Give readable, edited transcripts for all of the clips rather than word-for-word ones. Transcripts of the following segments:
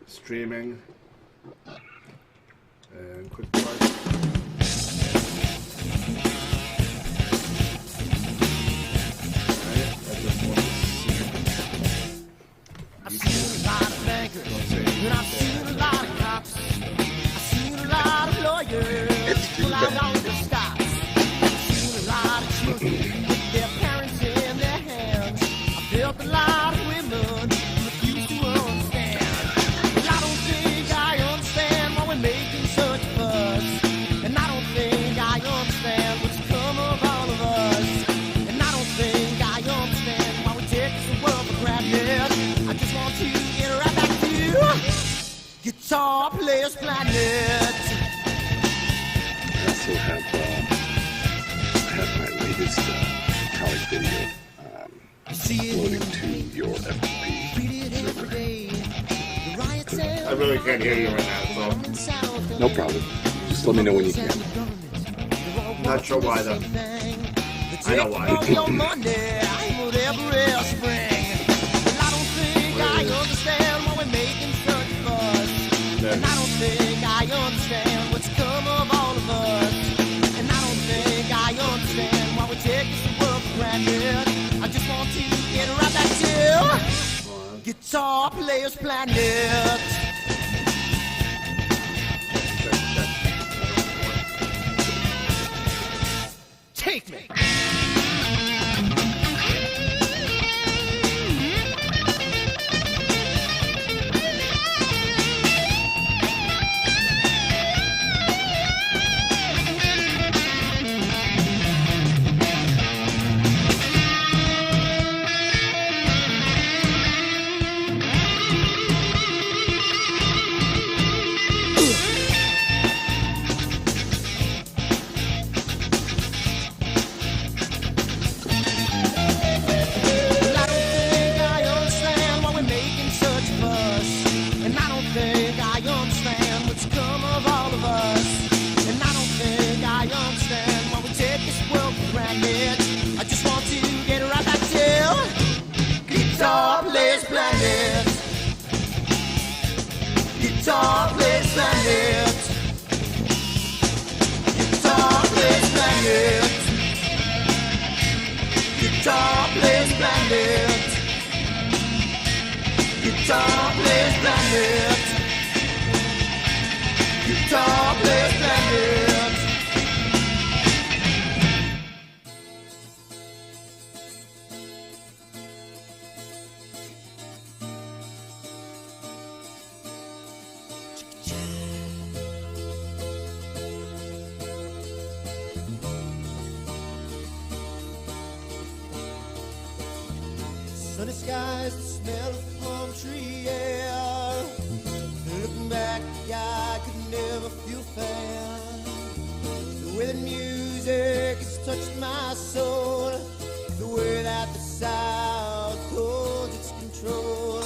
streaming, and quick plug. I've seen a lot of bankers, and I've seen a lot of cops. I've seen a lot of lawyers, well, I don't just stop. I've seen a lot of children with their parents in their hands. I've built a lot of women who refuse to understand. Well, I don't think I understand why we're making such a fuss. And I don't think I understand what's come of all of us. And I don't think I understand why we take this world for granted. I just want to get right back to Guitar Players Planet. I also have my latest comic video uploading to your FTP server. I really can't hear you right now, so. No problem. Just let me know when you can. Not sure why though. I know why. I understand why we're making such a fuss. And I don't think I understand what's come of all of us. And I don't think I understand why we take this world for granted. I just want to get right back to Guitar Players Planet. Take me. Guitar Players Planet. Guitar Players Planet. Guitar Players Planet. Guitar Players Planet. Guitar Players Planet. Sunny skies, the smell of palm tree air. Looking back, I could never feel fair. The way the music has touched my soul, the way that the South holds its control.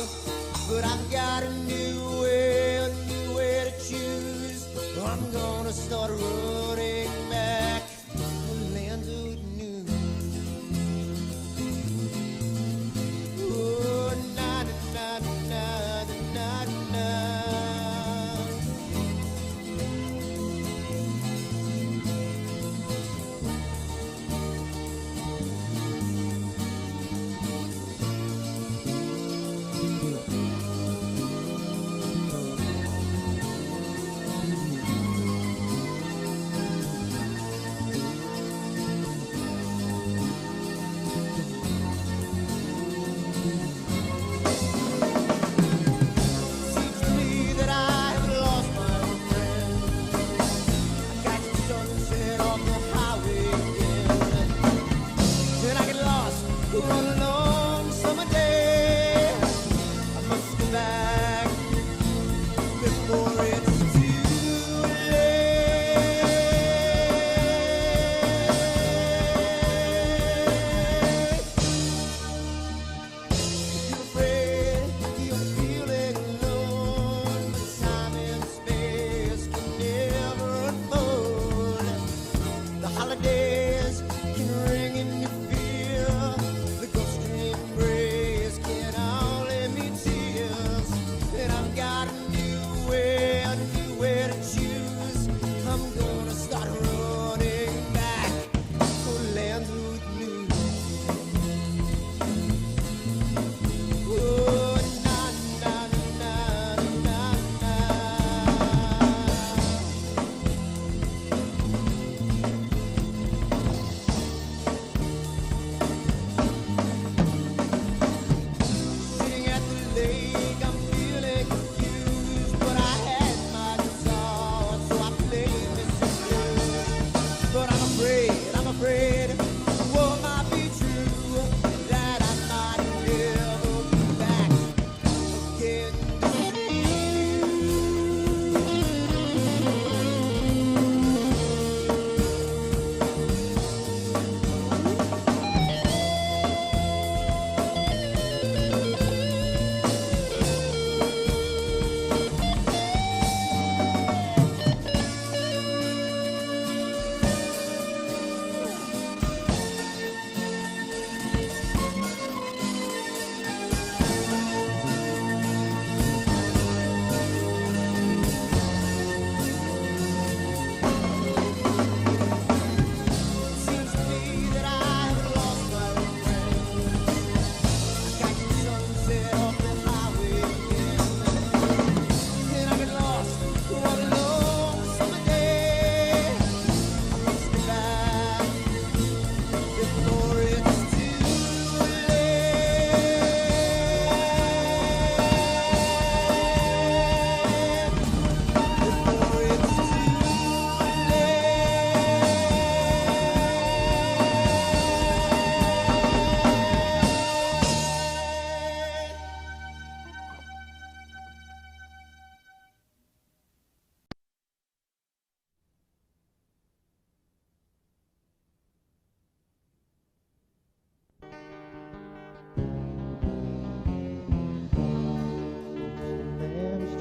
But I've got a new way to choose. I'm gonna start running back to the land of new.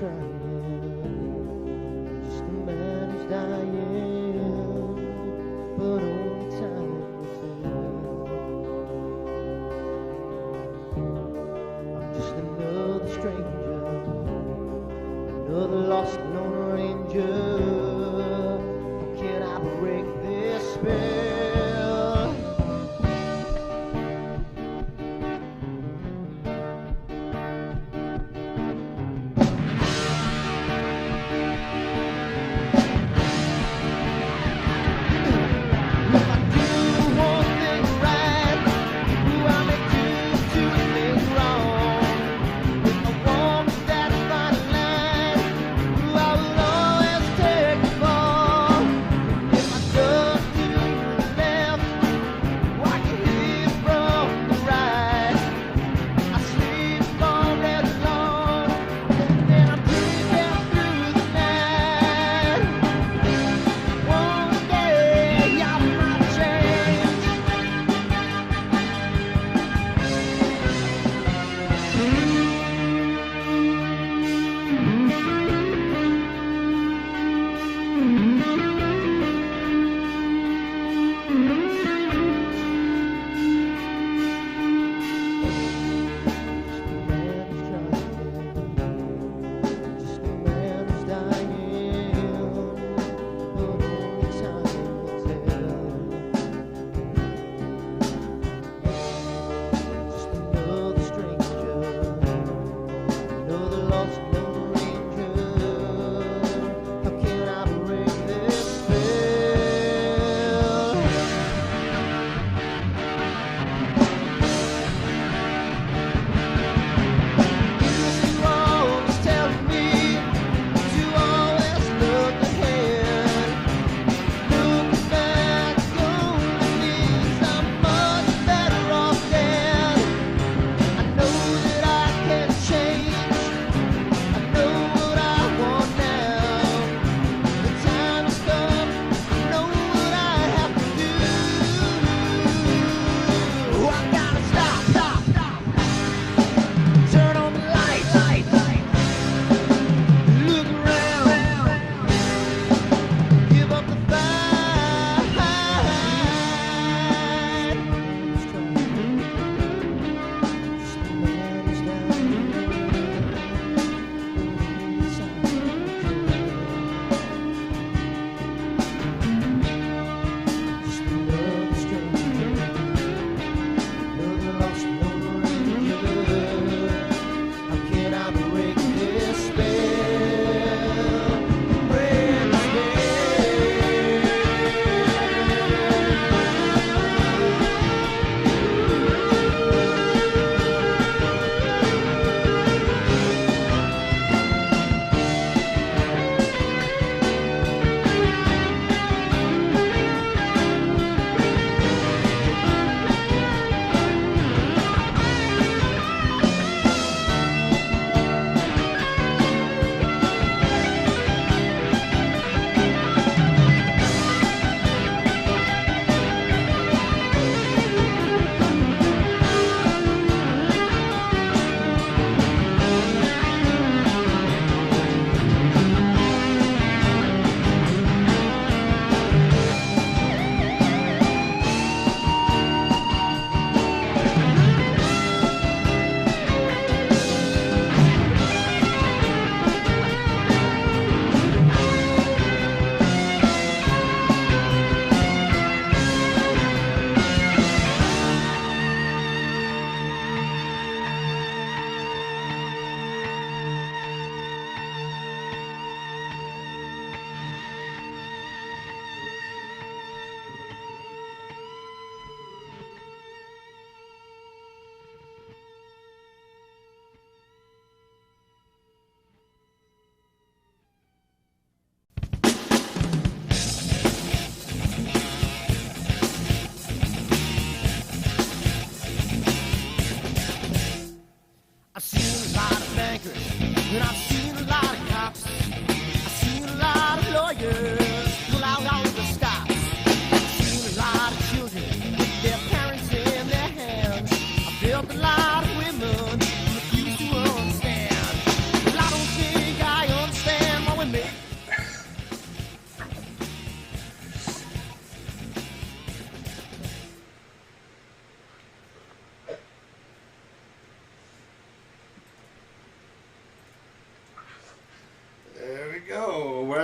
trying, just a man who's dying, but only time will tell. I'm just another stranger, another lost lone ranger. How can I break this spell? Stay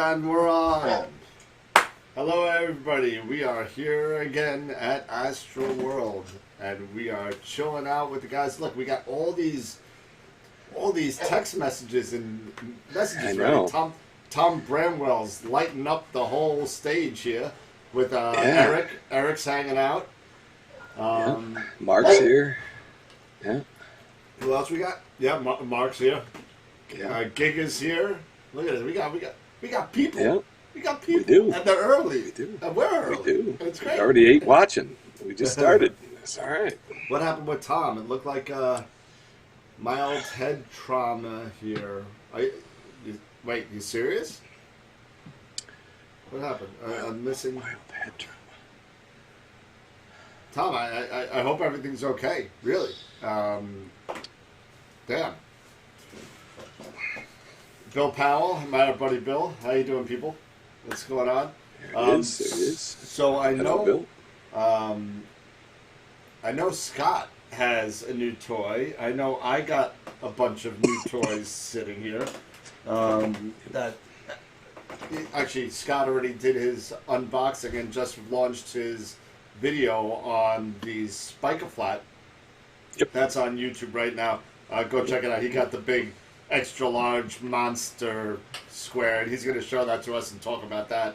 And we're on. Hello everybody, we are here again at AstroWorld, and we are chilling out with the guys. Look, we got all these text messages and messages ready. Tom Bramwell's lighting up the whole stage here with Eric. Eric's hanging out. Mark's here. Yeah. Who else we got? Yeah, Mark's here. Yeah. Gig is here. Look at this. We got people. Yeah. We got people. We do. And they're early. We do. And we're early. We do. It's great. We already ate watching. We just started. It's all right. What happened with Tom? It looked like mild head trauma here. Wait, you serious? What happened? I'm missing. Mild head trauma. Tom, I hope everything's okay. Really. Damn. Bill Powell, my buddy Bill. How you doing, people? What's going on? There it is. So I know, Hello, Bill. I know Scott has a new toy. I know I got a bunch of new toys sitting here. That actually Scott already did his unboxing and just launched his video on the Spike-A-Flat. Yep. That's on YouTube right now. Go check it out. He got the big extra large monster square, and he's going to show that to us and talk about that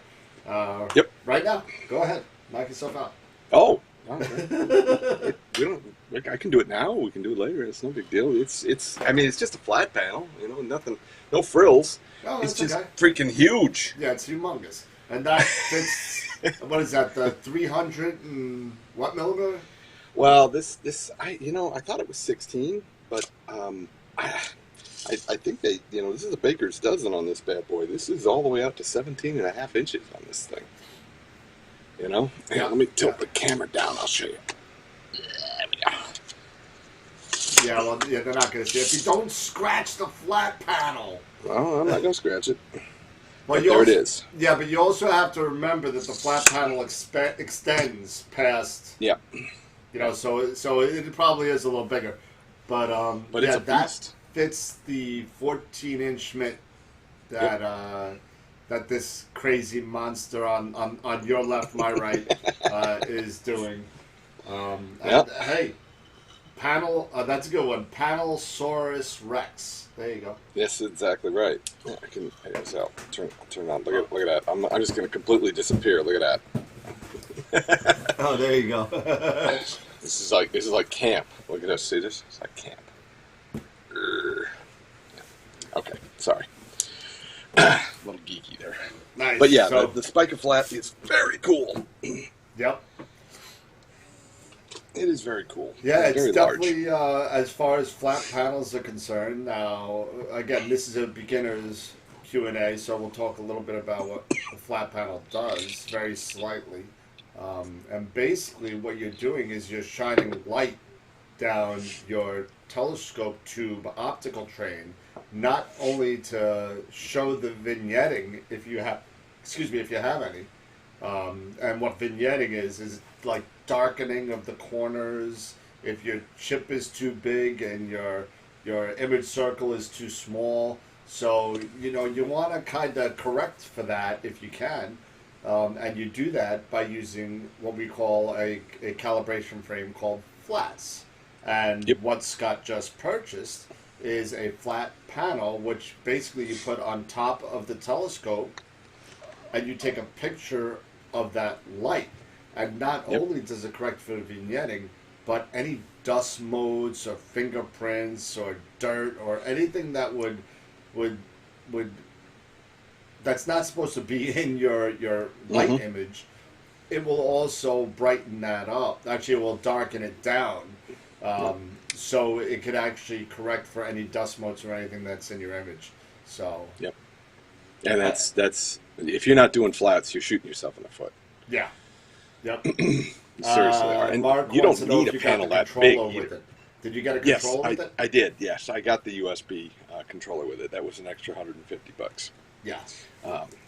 right now. Go ahead. Knock yourself out. Oh. Okay. We don't. Like, I can do it now. We can do it later. It's no big deal. It's. I mean, it's just a flat panel. You know, nothing. No frills. Oh, it's just okay. freaking huge. Yeah, it's humongous. And that fits, what is that, the 300 and what millimeter? Well, this I thought it was 16, but I think they, this is a baker's dozen on this bad boy. This is all the way out to 17 and a half inches on this thing. Yeah, let me tilt the camera down. I'll show you. There we go. Yeah, well, they're not going to see it. If you don't scratch the flat panel. Well, I'm not going to scratch it. Well, there it is. Yeah, but you also have to remember that the flat panel extends past. Yeah. So it probably is a little bigger. But it's a that beast. Fits the 14-inch Schmidt that that this crazy monster on your left, my right, is doing. Hey, panel. That's a good one. Panelsaurus Rex. There you go. Yes, exactly right. Yeah, I can. I'll turn on. Look at that. I'm just going to completely disappear. Look at that. Oh, there you go. This is like camp. Look at this. See this? It's like camp. Okay, sorry. A little geeky there. Nice. But yeah, the Spike-A-Flat is very cool. Yep. It is very cool. Yeah, it's very definitely, as far as flat panels are concerned. Now, again, this is a beginner's Q&A, so we'll talk a little bit about what the flat panel does, very slightly. And basically what you're doing is you're shining light down your telescope tube optical train, not only to show the vignetting if you have any. And what vignetting is like darkening of the corners. If your chip is too big and your image circle is too small, so you want to kind of correct for that if you can, and you do that by using what we call a calibration frame called flats. And what Scott just purchased is a flat panel, which basically you put on top of the telescope, and you take a picture of that light. And not only does it correct for the vignetting, but any dust motes or fingerprints or dirt or anything that would that's not supposed to be in your light image, it will also brighten that up. Actually, it will darken it down. So it could actually correct for any dust motes or anything that's in your image. So and that's if you're not doing flats, you're shooting yourself in the foot. Yeah. Yep. Seriously, and Mark you don't need a panel that big either. Did you get a controller with it? I did. Yes, I got the USB controller with it. That was an extra $150. Yeah.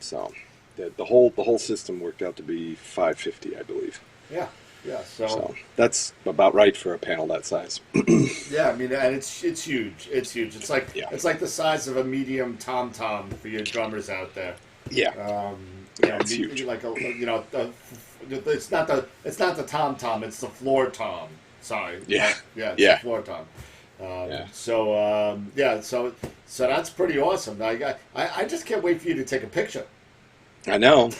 So the whole system worked out to be $550, I believe. Yeah. Yeah. So that's about right for a panel that size. Yeah, I mean, and it's huge. It's huge. It's like the size of a medium tom-tom for your drummers out there. Yeah. It's huge. Like it's not the Tom Tom, it's the floor Tom. Sorry. Yeah. It's Yeah. the floor Tom. Yeah. So that's pretty awesome. I just can't wait for you to take a picture. I know.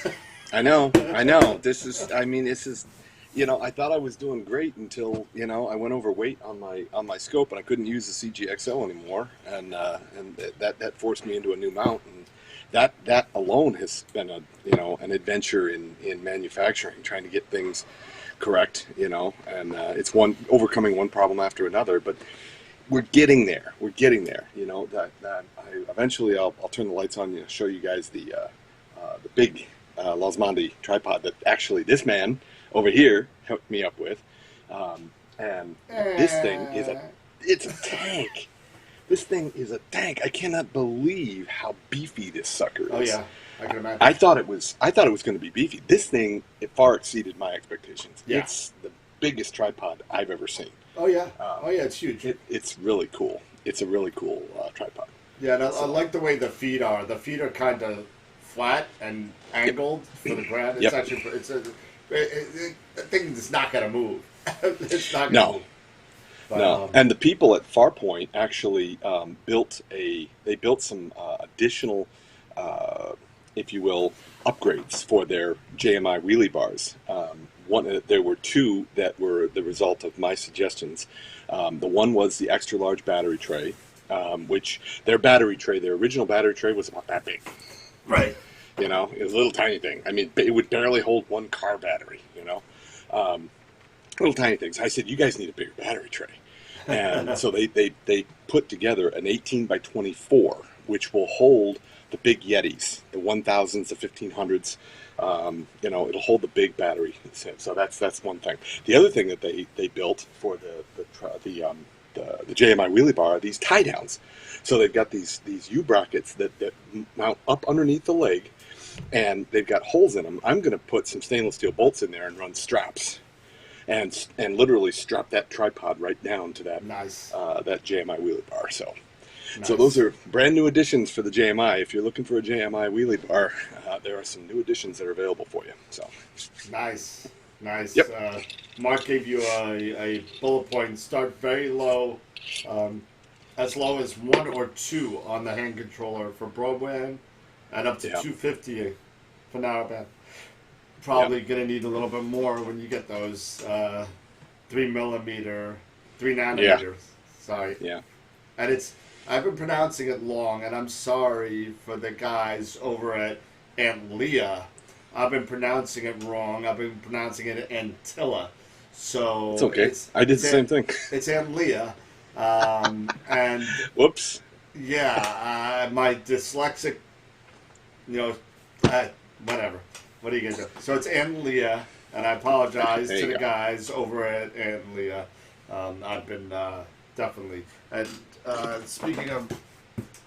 This is, I thought I was doing great until, I went overweight on my scope, and I couldn't use the CGXL anymore, and that forced me into a new mount, and that alone has been an adventure in manufacturing, trying to get things correct, and it's overcoming one problem after another, but we're getting there. Eventually I'll turn the lights on, show you guys the big Losmandi tripod that actually this man over here hooked me up with, and this thing it's a tank. This thing is a tank. I cannot believe how beefy this sucker is. Oh yeah, I can imagine. I thought it was going to be beefy. This thing, it far exceeded my expectations. Yeah. It's the biggest tripod I've ever seen. Oh yeah, it's huge. It's really cool. It's a really cool tripod. Yeah, and I like the way the feet are. The feet are kind of flat and angled for the ground. It's actually the thing is not going to move. It's not going to move. But, no, and the people at Farpoint actually built some additional, if you will, upgrades for their JMI wheelie bars. There were two that were the result of my suggestions. The one was the extra large battery tray, which their original battery tray was about that big. Right. It was a little tiny thing. I mean, it would barely hold one car battery, little tiny things. I said, you guys need a bigger battery tray. And so they put together an 18 by 24, which will hold the big Yetis, the 1000s, the 1500s. It'll hold the big battery. So that's one thing. The other thing that they built for the JMI wheelie bar are these tie downs. So they've got these U brackets that mount up underneath the leg, and they've got holes in them. I'm going to put some stainless steel bolts in there and run straps, and literally strap that tripod right down to that that JMI wheelie bar. So those are brand new additions for the JMI. If you're looking for a JMI wheelie bar, there are some new additions that are available for you. So nice. Yep. Mark gave you a bullet point. Start very low, as low as 1 or 2 on the hand controller for broadband, and up to 250 for narrowband. Probably going to need a little bit more when you get those 3 nanometers. Yeah. Sorry. Yeah. And I've been pronouncing it long, and I'm sorry for the guys over at Aunt Leah. I've been pronouncing it wrong. I've been pronouncing it Antilla. So it's okay. I did the same thing. It's Aunt Leah. And whoops. Yeah, my dyslexic, whatever. What are you going to do? So it's Aunt Leah, and I apologize to the guys over at Aunt Leah. I've been definitely. And speaking of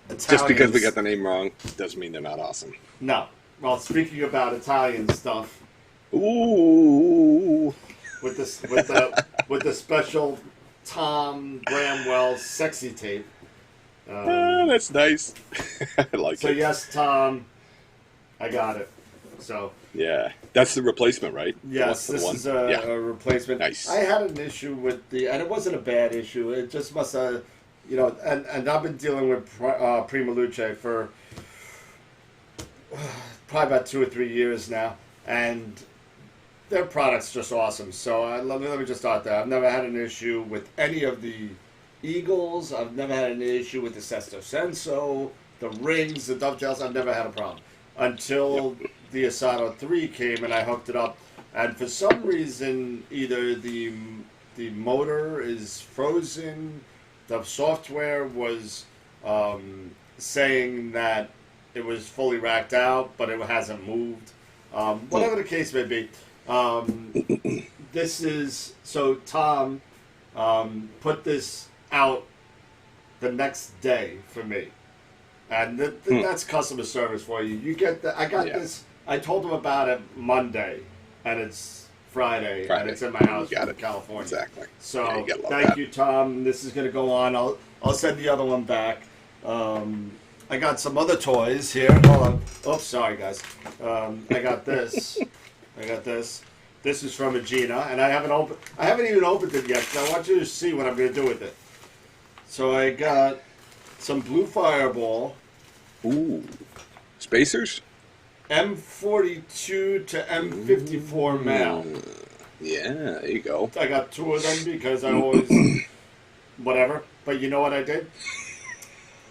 Italians, just because we got the name wrong doesn't mean they're not awesome. No. Well, speaking about Italian stuff. Ooh. With the special Tom Bramwell sexy tape. That's nice. I like it. So yes, Tom, I got it. So yeah, that's the replacement, right? Yes, this is a replacement. Nice. I had an issue with and it wasn't a bad issue. It just must have, and I've been dealing with Prima Luce for probably about 2 or 3 years now, and their product's just awesome. So let me just start there. I've never had an issue with any of the Eagles. I've never had an issue with the Sesto Senso, the rings, the dovetails. I've never had a problem until the Asado 3 came and I hooked it up. And for some reason, either the motor is frozen, the software was saying that it was fully racked out, but it hasn't moved. Whatever the case may be. Tom put this out the next day for me. And that's customer service for you. You get I got this. I told them about it Monday, and it's Friday. And it's in my house in California. Exactly. So thank you, Tom. This is going to go on. I'll send the other one back. I got some other toys here. Hold on. Oops, sorry guys. I got this. This is from Agena, and I haven't even opened it yet. 'Cause I want you to see what I'm going to do with it. So I got some blue fireball. Ooh. Spacers? M42 to M54 male. Yeah, there you go. I got 2 of them because I always whatever. But you know what I did?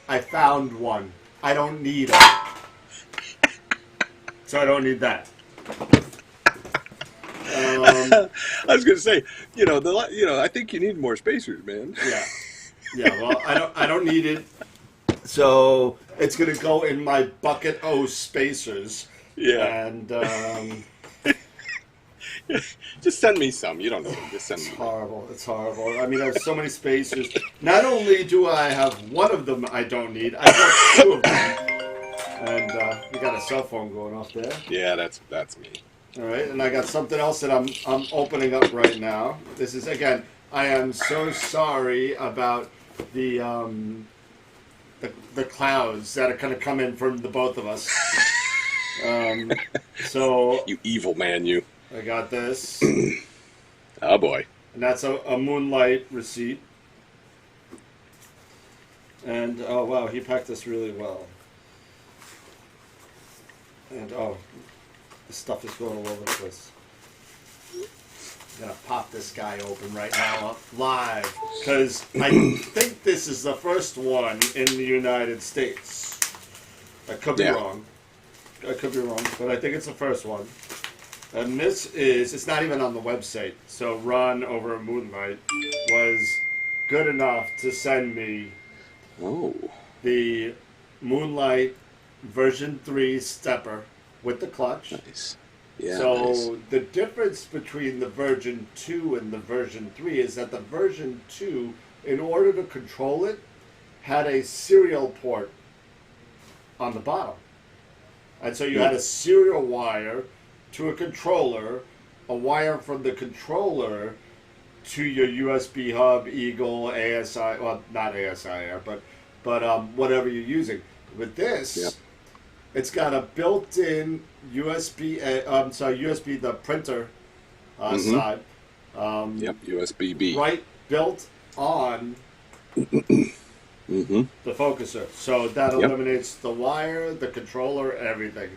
I found one. I don't need it, so I don't need that. I was gonna say, I think you need more spacers, man. Yeah. Well, I don't need it, so it's gonna go in my bucket O spacers. Yeah. And just send me some. You don't know. Just send me. It's horrible. I mean, I have so many spacers. Not only do I have one of them I don't need, I have 2 of them. And we got a cell phone going off there. Yeah, that's me. All right, and I got something else that I'm opening up right now. This is, again, I am so sorry about the clouds that are going to come in from the both of us. So You evil man, you. I got this, Oh boy. and that's a Moonlight receipt. And oh wow, he packed this really well. And oh, the stuff is going all over the place. I'm gonna pop this guy open right now live because I think this is the first one in the United States. I could be wrong. But I think it's the first one. And this is, it's not even on the website. So Ron over at Moonlight was good enough to send me the Moonlight version 3 stepper with the clutch. Nice. Yeah. So nice. the difference between the version 2 and the version 3 is that the version 2, in order to control it, had a serial port on the bottom. And so you had a serial wire to a controller, a wire from the controller to your USB hub, Eagle, ASI, well, not ASI, but whatever you're using. With this, it's got a built-in USB, USB, the printer side. USB-B. Right, built on the focuser. So that eliminates the wire, the controller, everything.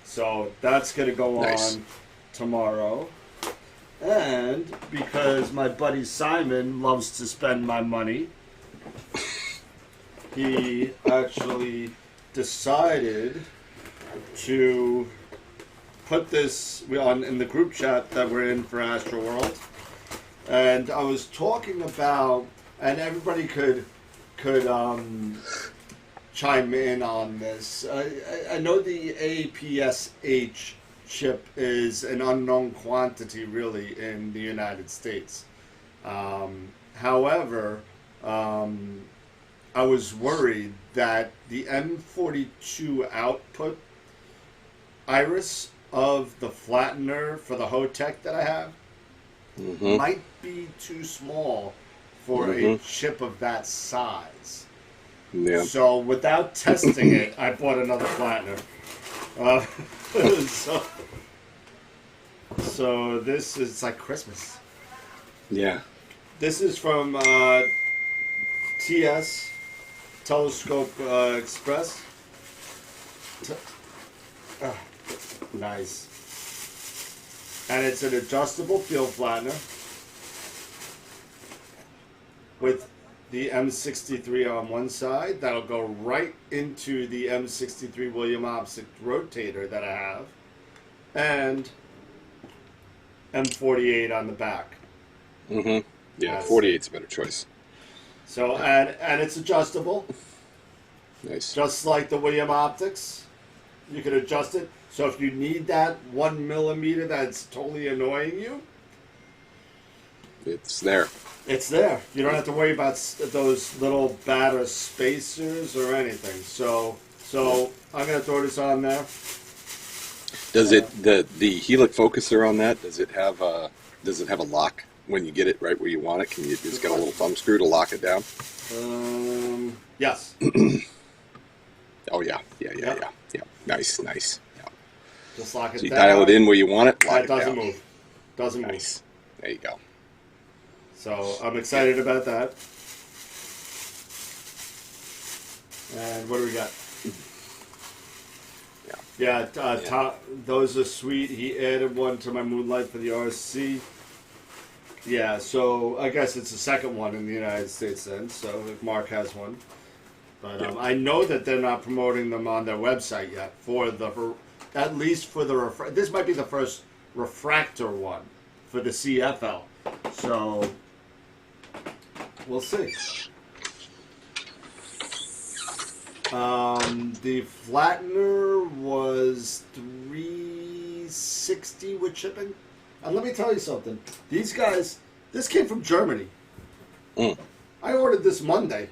So that's going to go on tomorrow. And because my buddy Simon loves to spend my money, he actually decided to put this in the group chat that we're in for AstroWorld. And I was talking about, and everybody could chime in on this. I know the APSH chip is an unknown quantity really in the United States. However, I was worried that the M42 output iris of the flattener for the Hotech that I have might be too small for a chip of that size. Yeah. So without testing it, I bought another flattener. So this is like Christmas. Yeah. This is from TS Telescope Express. Nice. And it's an adjustable field flattener with the M63 on one side. That'll go right into the M63 William Optic rotator that I have. And M48 on the back. Yeah, 48's a better choice. So, and it's adjustable. Nice. Just like the William Optics. You can adjust it. So if you need that 1 millimeter that's totally annoying you, it's there. It's there. You don't have to worry about those little batter spacers or anything. So I'm going to throw this on there. Does it the helix focuser on that? Does it have a lock when you get it right where you want it? Can you just get a little thumb screw to lock it down? Yes. Oh yeah. Yep. Yeah. Nice. Yeah. Just lock it So you down. dial it in where you want it. Lock That it doesn't down. move. Doesn't move. Nice. There you go. So I'm excited about that. And what do we got? Yeah, those are sweet. He added one to my Moonlight for the RC. Yeah, so I guess it's the second one in the United States then. So if Mark has one, but I know that they're not promoting them on their website yet at least for the this might be the first refractor one for the CFL. So we'll see. The flattener was $360 with shipping. And let me tell you something. These guys, this came from Germany. I ordered this Monday.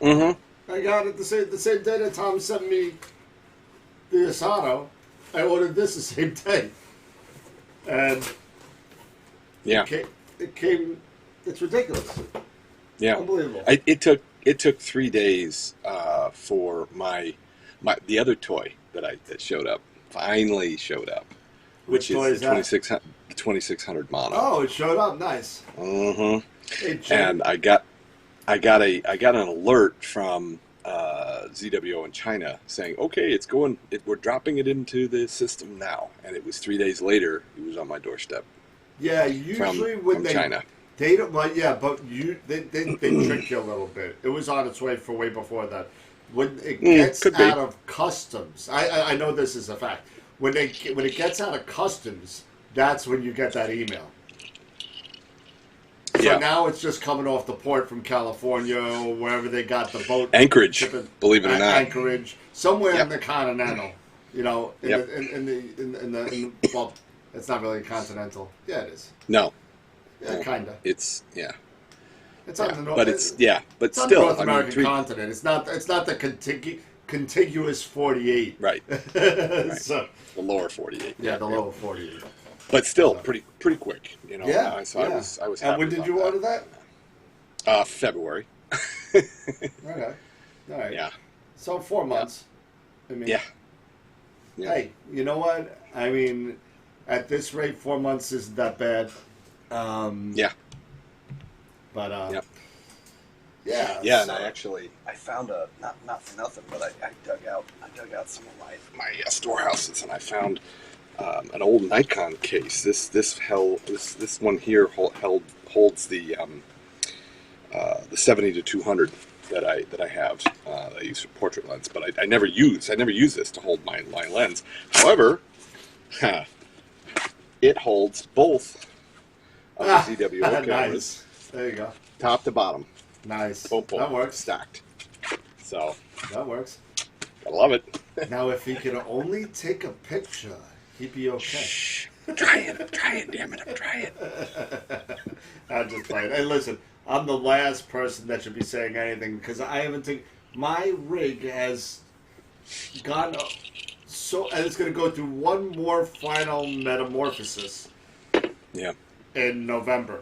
I got it the same day that Tom sent me the Asado. I ordered this the same day. And it came, it's ridiculous. Yeah. Unbelievable. It took 3 days for the other toy that showed up finally showed up, Which which toy is is the 2600 mono. Oh, it showed up. Nice. Mm-hmm. Hey, Jim. And I got an alert from ZWO in China saying, okay, we're dropping it into the system now. And it was 3 days later. It was on my doorstep. Yeah, usually when from they China. They don't. Well, yeah, but they trick you a little bit. It was on its way way before that. When it gets out of customs, I know this is a fact. When it gets out of customs, that's when you get that email. So now it's just coming off the port from California or wherever they got the boat. Anchorage, believe it or not. Anchorage, somewhere in the continental. You know, in the well, it's not really continental. Yeah, it is. No. Yeah, kinda. It's It's on the North, but it's but it's still, on the North American continent. It's not the contiguous 48. Right. So, the lower 48. yeah, the lower 48. But still, pretty quick. You know. Yeah. So I was happy. And when did you order that? February. Okay. All right. Yeah. So 4 months. I mean. Yeah. Hey, you know what? I mean, at this rate, 4 months isn't that bad. But yeah. Yeah, so, and I found not for nothing, but I dug out some of my storehouses, and I found an old Nikon case. This one here holds the 70 to 200 that I have. I use for portrait lens, but I never use this to hold my lens. However, it holds both of the ZWO cameras. Nice. There you go. Top to bottom. Nice. Boom, boom. That works. Stacked. So. That works. I love it. Now, if he could only take a picture, he'd be okay. Shh. Try it, damn it, I'm trying. I'm just playing. Hey, listen, I'm the last person that should be saying anything because I haven't taken... My rig has gone so... And it's going to go through one more final metamorphosis. Yeah. In November.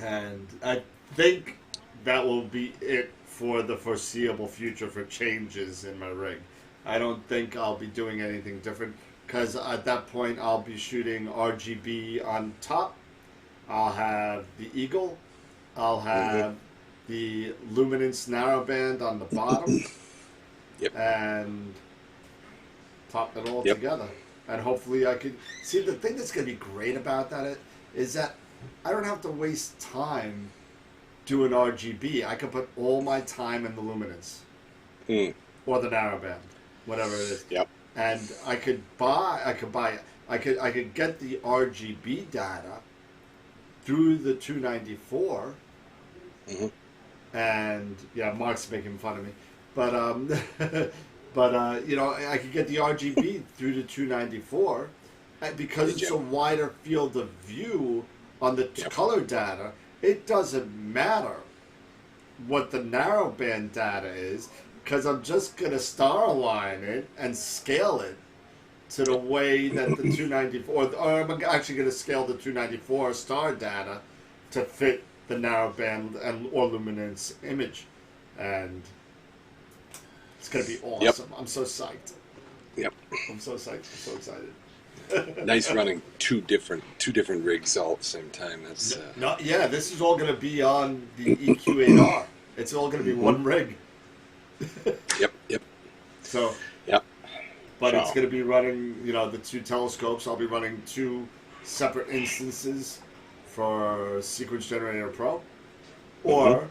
And I think that will be it for the foreseeable future for changes in my rig. I don't think I'll be doing anything different because at that point I'll be shooting RGB on top. I'll have the Eagle. I'll have the Luminance narrowband on the bottom. Yep. And top it all together. And hopefully I could... See, the thing that's going to be great about that is that I don't have to waste time doing RGB. I could put all my time in the luminance or the narrowband, whatever it is. Yep. And I could get the RGB data through the 294. And yeah, Mark's making fun of me, but you know, I could get the RGB through the 294 because it's a wider field of view. On the color data, it doesn't matter what the narrowband data is because I'm just going to star align it and scale it to the way that the 294, or I'm actually going to scale the 294 star data to fit the narrowband or luminance image. And It's going to be awesome. Yep. I'm so psyched. Yep. I'm so psyched. I'm so excited. Nice running two different rigs all at the same time. That's Yeah, this is all going to be on the EQ8R. It's all going to be one rig. Yep. So, yep. but So. it's going to be running, the two telescopes. I'll be running two separate instances for Sequence Generator Pro, or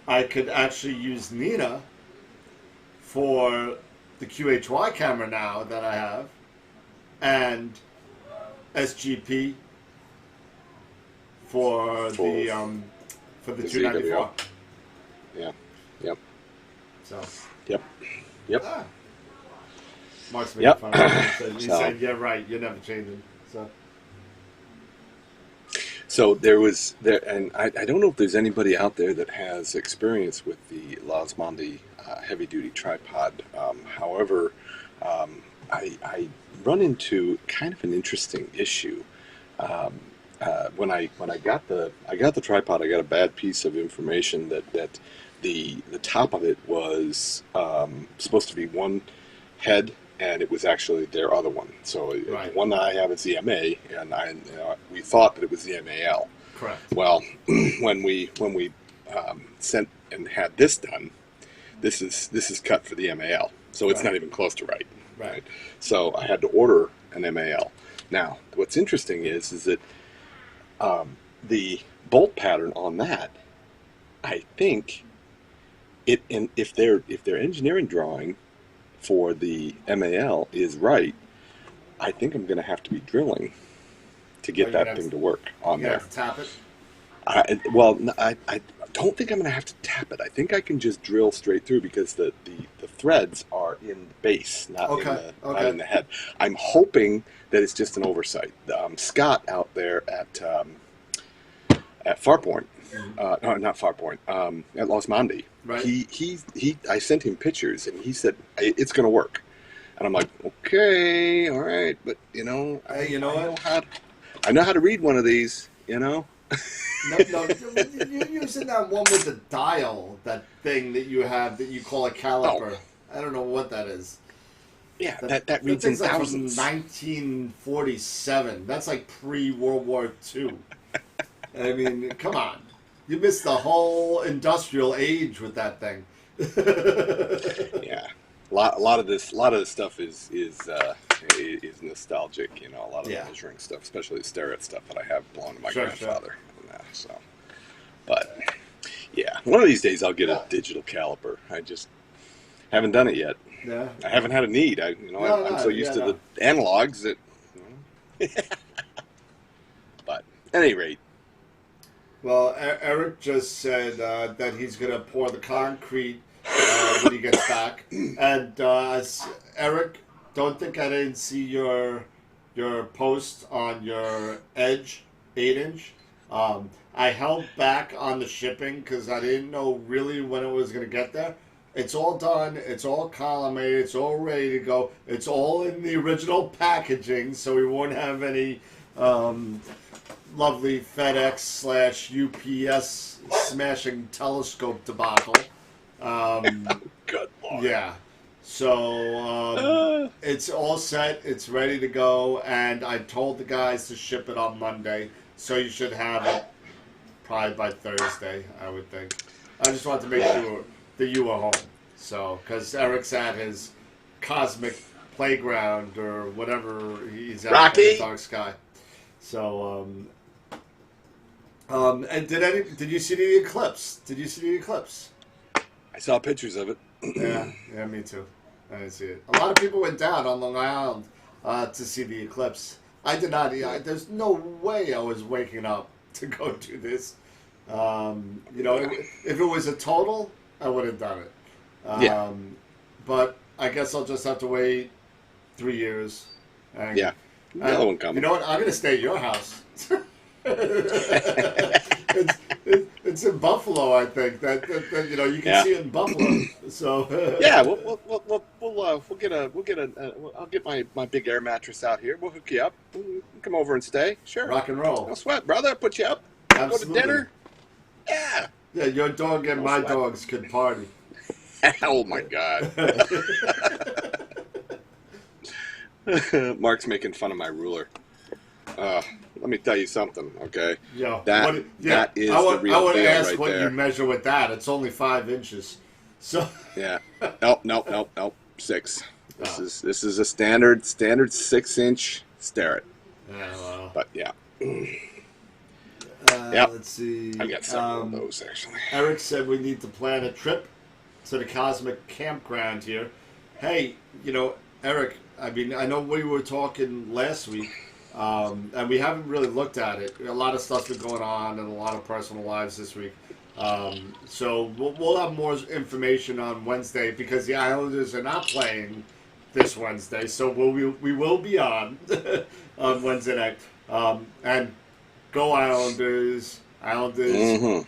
I could actually use Nina for the QHY camera now that I have, and SGP for the 294. Yeah. Yep. So. Yep. Ah. Mark's making fun of me. He So. said, "Yeah, right. You're never changing." So and I don't know if there's anybody out there that has experience with the Losmondi heavy duty tripod. However, I run into kind of an interesting issue. When I got the tripod, I got a bad piece of information that the top of it was supposed to be one head, and it was actually their other one. So the one that I have is the MA, and we thought that it was the MAL. Correct. Well, when we sent and had this done, this is cut for the MAL, so it's not even close to right. Right. So I had to order an MAL. Now, what's interesting is that the bolt pattern on that, I think if their engineering drawing for the MAL is right, I think I'm going to have to be drilling to get that thing to work on there. You have to tap it? I don't think I'm going to have to tap it. I think I can just drill straight through because the threads are in the base, not in the head. I'm hoping that it's just an oversight. Scott out there at Farpoint, no, not Farpoint, at Losmondi. Right. I sent him pictures, and he said it's going to work. And I'm like, okay, all right, but Hey, you know what? I know how to read one of these, No, you're using that one with the dial, that thing that you have that you call a caliper. Oh. I don't know what that is. Yeah, that reads in thousands. Like from 1947. That's like pre-World War II. I mean, come on. You missed the whole industrial age with that thing. Yeah, a lot of this stuff is nostalgic. A lot of the measuring stuff, especially the Starrett stuff that I have belonged to my grandfather. Sure. So, but yeah, one of these days I'll get a digital caliper. I just haven't done it yet. Yeah, I haven't had a need. I'm so used to the analogs that. But at any rate. Well, Eric just said that he's going to pour the concrete when he gets back. And Eric, don't think I didn't see your post on your Edge 8-inch. I held back on the shipping because I didn't know really when it was going to get there. It's all done. It's all collimated. It's all ready to go. It's all in the original packaging, so we won't have any lovely FedEx/UPS smashing telescope debacle. Good Lord. Yeah. So it's all set. It's ready to go, and I told the guys to ship it on Monday, so you should have it probably by Thursday, I would think. I just wanted to make sure that you were home. So, because Eric's at his cosmic playground or whatever he's at in the dark sky. So, and did you see the eclipse? Did you see the eclipse? I saw pictures of it. Yeah, me too. I didn't see it. A lot of people went down on Long Island to see the eclipse. I did not. There's no way I was waking up to go do this. If it was a total, I would have done it. But I guess I'll just have to wait 3 years. And, another one coming. You know what? I'm going to stay at your house. It's in Buffalo, I think. That you can see it in Buffalo. So we'll get I'll get my big air mattress out here. We'll hook you up. We'll come over and stay. Sure. Rock and roll. No sweat, brother. Put you up. Absolutely. Go to dinner. Yeah. Yeah, your dog and my dogs could party. Oh my God. Mark's making fun of my ruler. Let me tell you something, okay? Yeah. That is the real I would deal ask right what there. you measure with that. It's only 5 inches. So. Yeah. Nope. 6. Oh. This is a standard 6-inch Starrett. Well. But yeah. Yep. Let's see. I got several of those actually. Eric said we need to plan a trip to the Cosmic Campground here. Hey, Eric, I mean, I know we were talking last week, and we haven't really looked at it. A lot of stuff's been going on in a lot of personal lives this week. So we'll have more information on Wednesday because the Islanders are not playing this Wednesday. So we will be on on Wednesday night. And go Islanders. Islanders Mm-hmm.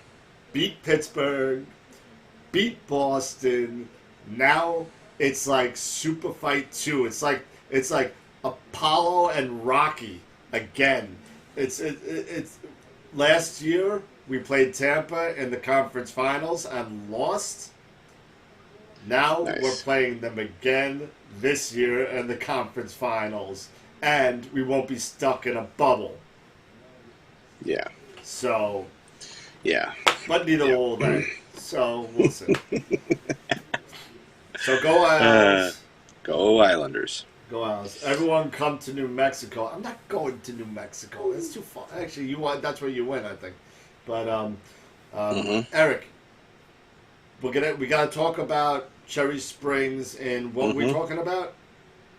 beat Pittsburgh, beat Boston. Now it's like Super Fight 2. It's like Apollo and Rocky again. It's last year we played Tampa in the conference finals and lost. Now Nice. we're playing them again this year in the conference finals, and we won't be stuck in a bubble. Yeah. So, Yeah. but neither will they. So we'll see. So go Islanders. Go Islanders. Go Islanders. Everyone come to New Mexico. I'm not going to New Mexico. It's too far. Actually, you want that's where you went, I think. But Eric, we gotta talk about Cherry Springs and what we're talking about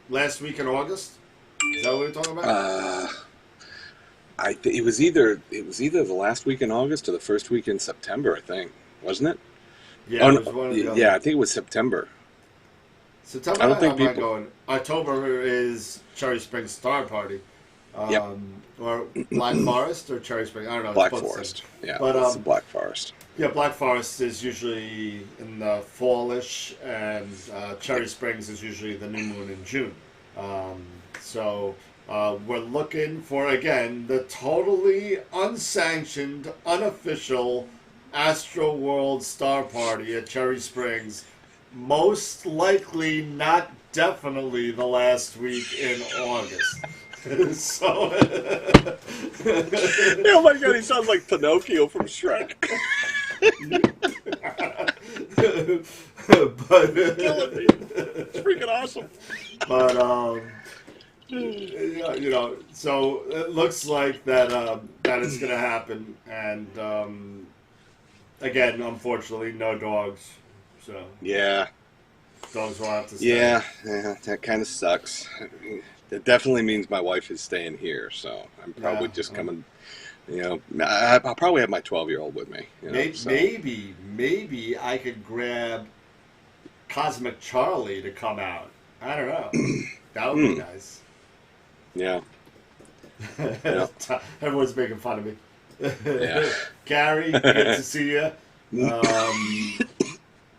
last week in August. Is that what we're talking about? It was either the last week in August or the first week in September, I think, wasn't it? Yeah, it was one of the other. Yeah, I think it was September. September. I don't think I'm not people- going. October is Cherry Springs Star Party. Yep. Or Black Forest or Cherry Springs. I don't know. Black It's both the Forest. same. Yeah, But, it's the Black Forest. Yeah, Black Forest is usually in the fallish, and Cherry Springs is usually the new moon in June. So we're looking for, again, the totally unsanctioned, unofficial AstroWorld Star Party at Cherry Springs. Most likely, not definitely, the last week in August. So, Oh my God, he sounds like Pinocchio from Shrek. but Killing me. It's freaking awesome. But so it looks like that that it's gonna happen, and again, unfortunately, no dogs. So Yeah. dogs will have to stay. Yeah, that kind of sucks. It definitely means my wife is staying here, so I'm probably just coming. I'll probably have my 12-year-old with me. So. Maybe I could grab Cosmic Charlie to come out. I don't know. That would be nice. Yeah. Everyone's making fun of me. Yeah. Gary, good to see you.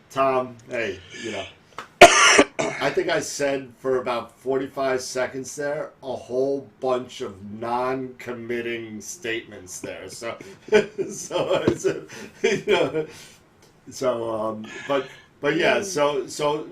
Tom, hey, I think I said for about 45 seconds there a whole bunch of non-committing statements there. So, but yeah. So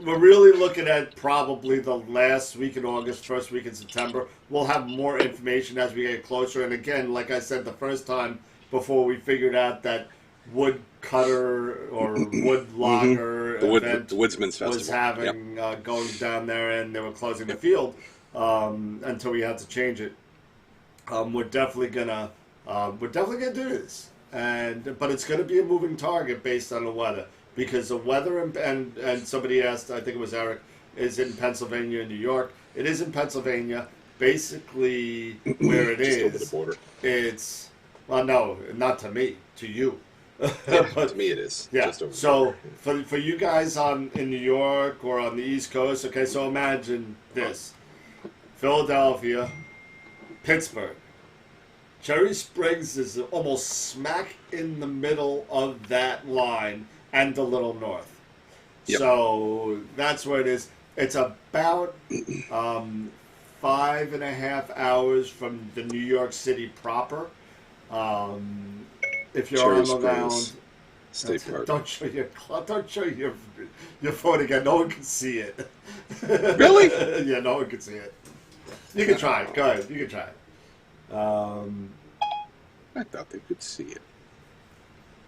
we're really looking at probably the last week in August, first week in September. We'll have more information as we get closer. And again, like I said the first time before we figured out that wood cutter or wood logger event the Woodsman's Festival was having going down there, and they were closing the field until we had to change it. We're definitely gonna do this, but it's gonna be a moving target based on the weather, because the weather and somebody asked, I think it was Eric, is in Pennsylvania and New York. It is in Pennsylvania. Basically, where it Just is, over the border. it's no, not to me, to you. Yeah, to me it is. Yeah. Just over the So border. for you guys in New York or on the East Coast, okay. So imagine this: Philadelphia, Pittsburgh, Cherry Springs is almost smack in the middle of that line and a little north. Yep. So that's where it is. It's about 5.5 hours from the New York City proper. If you're Cherry on Long Island, Springs. State Park. Don't show your phone again. No one can see it. Really? Yeah, no one can see it. You can try it. Go ahead. You can try it. I thought they could see it.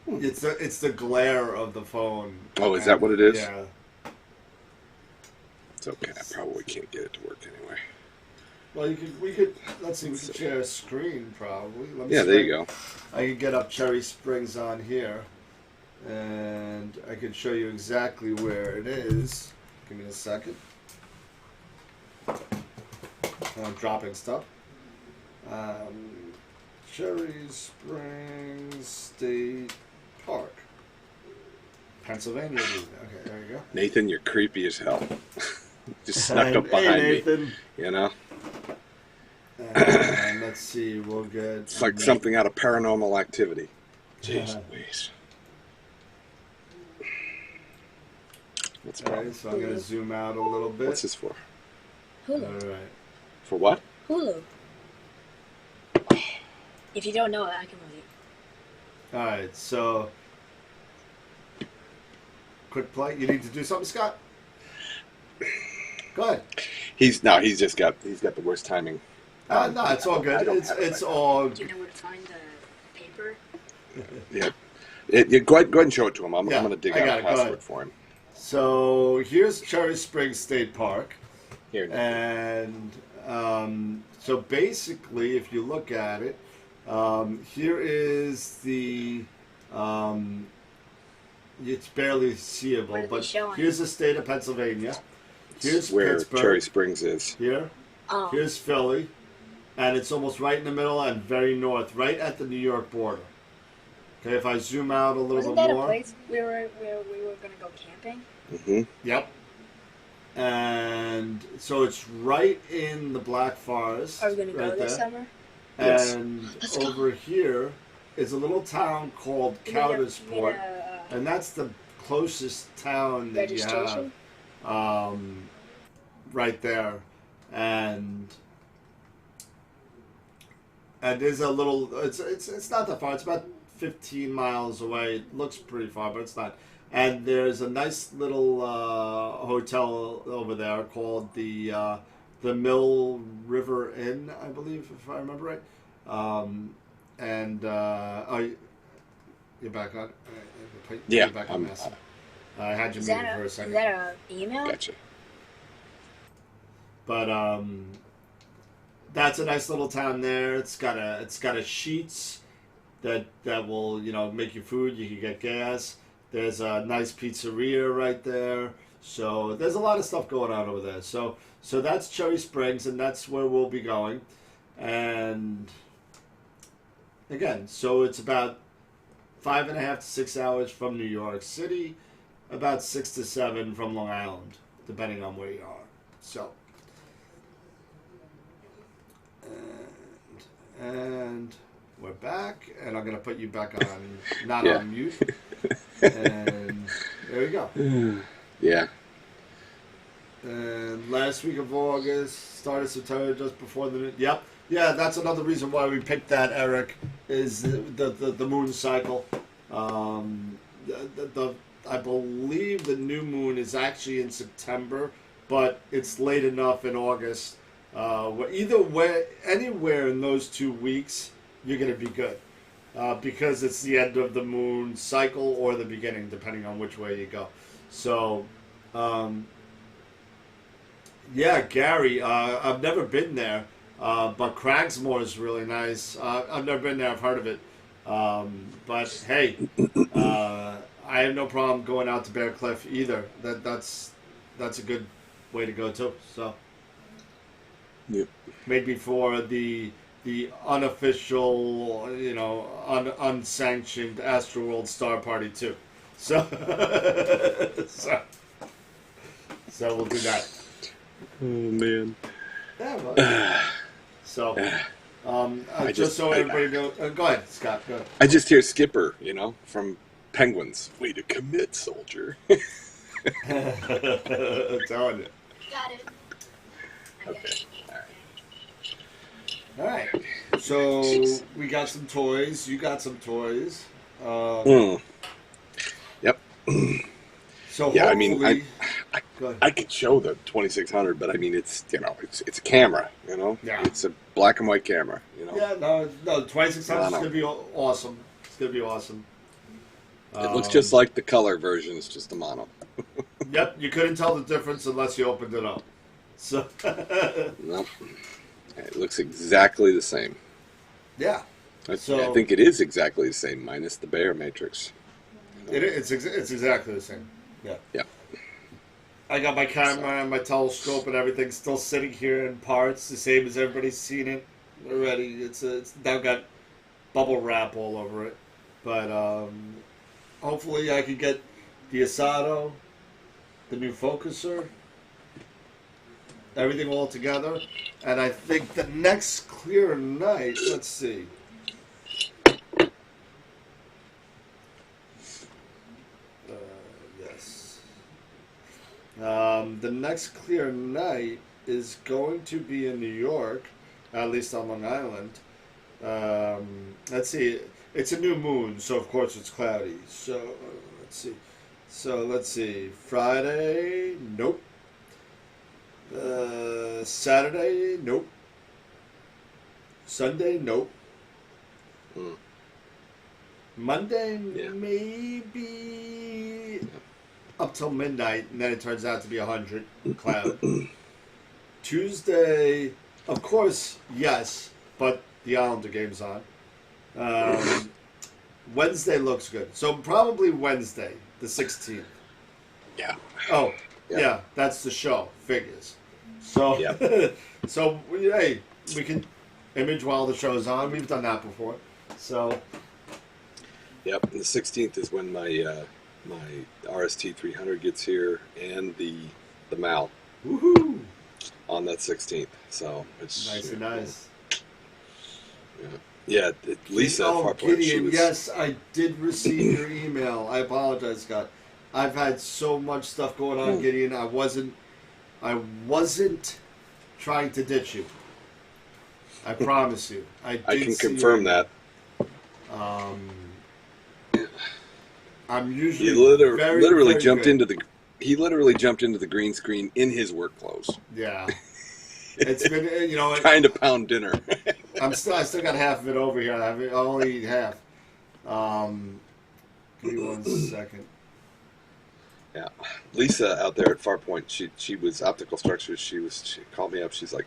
It's the glare of the phone. Oh, is that what it is? Yeah. It's okay. I probably can't get it to work anyway. Well, we could. Let's see. We could share a screen probably. Let me Yeah, see there if you go. I could get up Cherry Springs on here, and I can show you exactly where it is. Give me a second. I'm dropping stuff. Cherry Springs State Park, Pennsylvania. Okay, there you go. Nathan, you're creepy as hell. Just snuck up behind Nathan. me. You know? And let's see, we'll get... It's like something out of Paranormal Activity. Jeez Louise. What's the problem? Alright, so I'm going to zoom out a little bit. What's this for? Hulu. Alright. For what? Hulu. If you don't know it, I can read it. Alright, so... Quick play. You need to do something, Scott? Go ahead. He's got the worst timing. No, it's all good. It's all... Do you know where to find the paper? Yeah. Go ahead and show it to him. I'm Yeah, going to dig I out got a it. Go ahead. password for him. So, here's Cherry Springs State Park. Here. And so basically, if you look at it, here is the, it's barely seeable, What are they but showing? here's the state of Pennsylvania. Here's where Pittsburgh. Cherry Springs is. Here. Oh. Here's Philly. And it's almost right in the middle and very north, right at the New York border. Okay, if I zoom out a little Wasn't bit that more. a place where we were going to go camping? Mm-hmm. Yep. And so it's right in the Black Forest. Are we going to go right this there. summer? Yes. And Let's go. over here is a little town called You need a- Coudersport, and that's the closest town that you registration? have, right there. And there's a little. It's not that far. It's about 15 miles away. It looks pretty far, but it's not. And there's a nice little hotel over there called the Mill River Inn, I believe, if I remember right. You're back on. Yeah, You're back on this. I had you Is muted that for a is second. that an email? Gotcha. But that's a nice little town there. It's got a Sheets that will make you food. You can get gas. There's a nice pizzeria right there. So there's a lot of stuff going on over there. So that's Cherry Springs, and that's where we'll be going. And again, so it's about 5.5 to 6 hours from New York City, about 6 to 7 from Long Island, depending on where you are. So, and we're back, and I'm gonna put you back on, not Yeah. on mute. And there we go. Yeah. And last week of August, started September, just before the yep. Yeah, that's another reason why we picked that, Eric, is the moon cycle. I believe the new moon is actually in September, but it's late enough in August. Either way, anywhere in those 2 weeks, you're going to be good. Because it's the end of the moon cycle or the beginning, depending on which way you go. So, yeah, Gary, I've never been there, but Cragsmore is really nice. I've never been there, I've heard of it. But hey, I have no problem going out to Bear Cliff either. That's a good way to go too. So, Yep. maybe for the unofficial, unsanctioned AstroWorld Star Party too. So, so we'll do that. Oh man. Yeah, well, so, just so everybody knows, go ahead, Scott. Go ahead. I just hear Skipper, from Penguins. Way to commit, soldier. I'm telling you. Got it. Okay. All right. So we got some toys. You got some toys. So Yeah, I mean, hopefully, go ahead. I could show the 2600, but I mean, it's it's a camera, Yeah. it's a black and white camera, Yeah, no, 2600 is No, no. gonna be awesome. It's gonna be awesome. It looks just like the color version. It's just a mono. Yep, you couldn't tell the difference unless you opened it up. So, Nope. It looks exactly the same. yeah, I So- think it is exactly the same, minus the Bayer matrix. it's exactly the same. Yeah. Yeah. I got my camera and my telescope and everything still sitting here in parts, the same as everybody's seen it already. It's now got bubble wrap all over it, but hopefully I can get the Asado, the new focuser, everything all together, and I think the next clear night. Let's see. Yes. The next clear night is going to be in New York, at least on Long Island. Let's see. It's a new moon, so of course it's cloudy. So let's see. Let's see. Friday, nope. Saturday, nope. Sunday, nope. Hmm. Monday, Yeah. maybe up till midnight, and then it turns out to be 100 cloud. Tuesday, of course, yes, but the Islander game's on. Wednesday looks good, so probably Wednesday, the 16th. Yeah. Oh, Yeah. yeah, that's the show. Figures. So, Yeah. so hey, we can image while the show's on. We've done that before. So, Yep. And the 16th is when my my RST 300 gets here, and the Mal woohoo! on that 16th. So it's Nice and nice. Yeah. Lisa Oh, Farpoint, she Gideon, was. yes, I did receive your email. I apologize, Scott. I've had so much stuff going on, Gideon. I wasn't trying to ditch you. I promise you. I can see confirm your- that. I'm He usually literally very jumped good. into the. He literally jumped into the green screen in his work clothes, Yeah. It's been, trying to pound dinner. I still got half of it over here. I'll only eat half. Give me 1 second. Yeah, Lisa out there at Farpoint, she was optical structures. She called me up. She's like,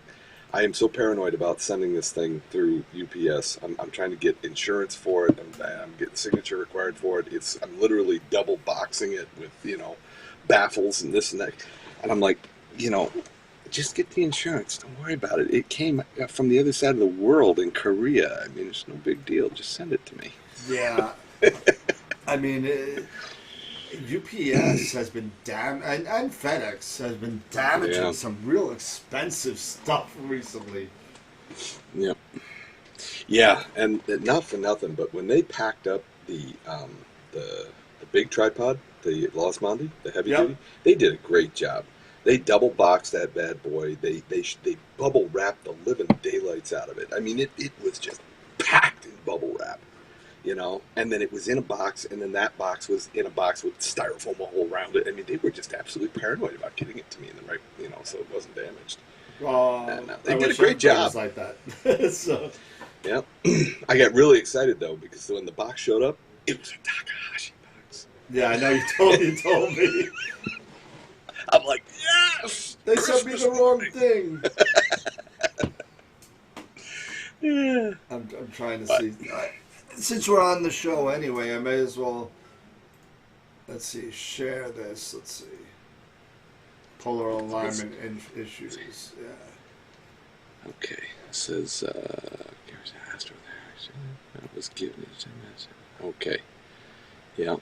I am so paranoid about sending this thing through UPS. I'm trying to get insurance for it. I'm getting signature required for it. I'm literally double boxing it with baffles and this and that. And I'm like, just get the insurance. Don't worry about it. It came from the other side of the world in Korea. I mean, it's no big deal. Just send it to me. Yeah. I mean, UPS has been and FedEx has been damaging Yeah. some real expensive stuff recently. Yep. Yeah, and not for nothing, but when they packed up the big tripod, the Los Mondi, the heavy Yep. duty, they did a great job. They double boxed that bad boy. They bubble wrapped the living daylights out of it. I mean, it was just packed in bubble wrap, and then it was in a box, and then that box was in a box with styrofoam all around it. I mean, they were just absolutely paranoid about getting it to me in the right, so it wasn't damaged. And, they I did a wish great everybody was job. like that. So, Yeah, I got really excited though because when the box showed up, it was a Takahashi box. yeah, I know you told me. I'm like, yes. They sent me the wrong thing. Yeah. I'm trying to see. Since we're on the show anyway, I may as well. Let's see. Share this. Let's see. Polar alignment issues. Yeah. Okay. It says, here's Astro there. That was given. Okay. Yeah.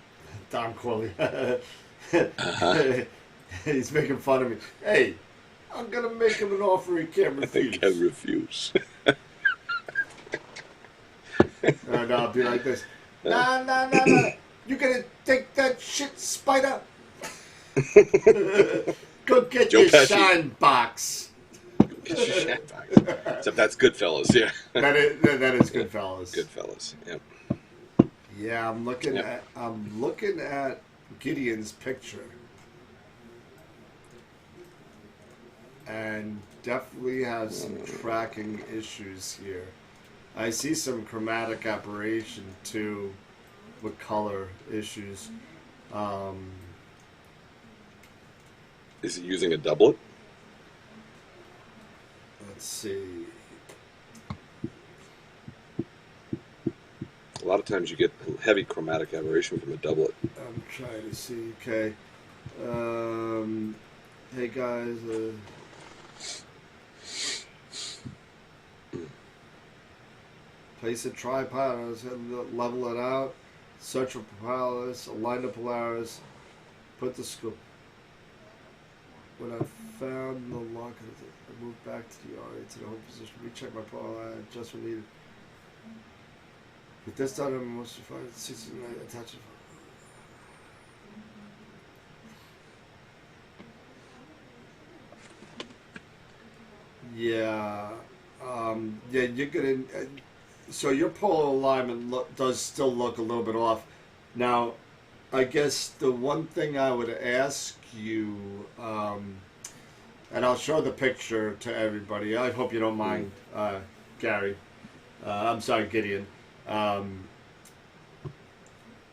Don Corley. Uh-huh. He's making fun of me. Hey, I'm gonna make him an offer he can't I think I refuse. refuse. And I'll be like this. Nah. You gonna take that shit, Spider? Go get Joe your Pesci. shine box. Get your shit box. Except that's Goodfellas, yeah. That is good, fellas. Goodfellas, yep. Yeah, I'm looking Yep. at Gideon's picture. And definitely has some tracking issues here. I see some chromatic aberration too with color issues. Is he using a doublet? Let's see. A lot of times you get heavy chromatic aberration from a doublet. I'm trying to see. Okay. Hey guys. Place a tripod, level it out, search for Polaris, align the Polaris, put the scope. When I found the lock, I moved back to the RA to the home position, recheck my Polaris, adjustment needed. With this done, I'm most refined, 69, attach it. Yeah, you're gonna. So your polar alignment does still look a little bit off. Now, I guess the one thing I would ask you, and I'll show the picture to everybody. I hope you don't mind, Gary. I'm sorry, Gideon.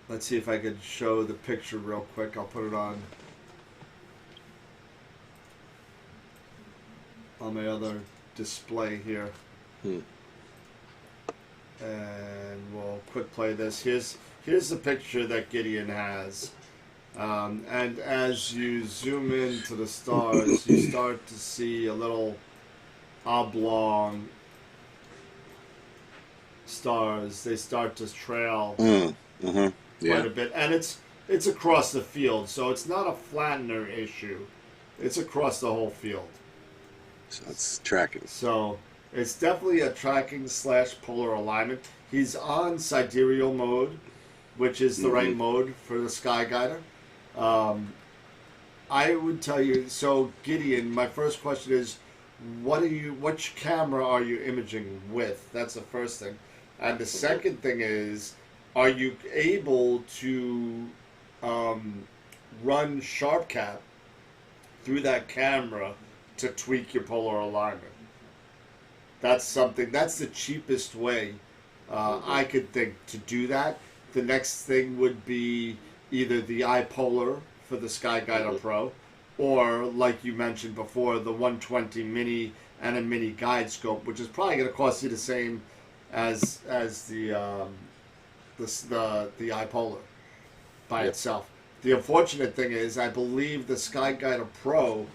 Let's see if I could show the picture real quick. I'll put it on my other display here. And we'll quick play this. Here's the picture that Gideon has. And as you zoom into the stars, you start to see a little oblong stars. They start to trail quite a bit. And it's across the field, so it's not a flattener issue. It's across the whole field. So it's tracking. So it's definitely a tracking / polar alignment. He's on sidereal mode, which is the right mode for the Sky Guider. I would tell you, so Gideon, my first question is, which camera are you imaging with? That's the first thing. And the second thing is, are you able to run SharpCap through that camera to tweak your polar alignment? That's the cheapest way I could think to do that. The next thing would be either the iPolar for the Sky Guider Pro, or like you mentioned before, the 120 mini and a mini guide scope, which is probably going to cost you the same as the iPolar by itself. The unfortunate thing is, I believe the Sky Guider Pro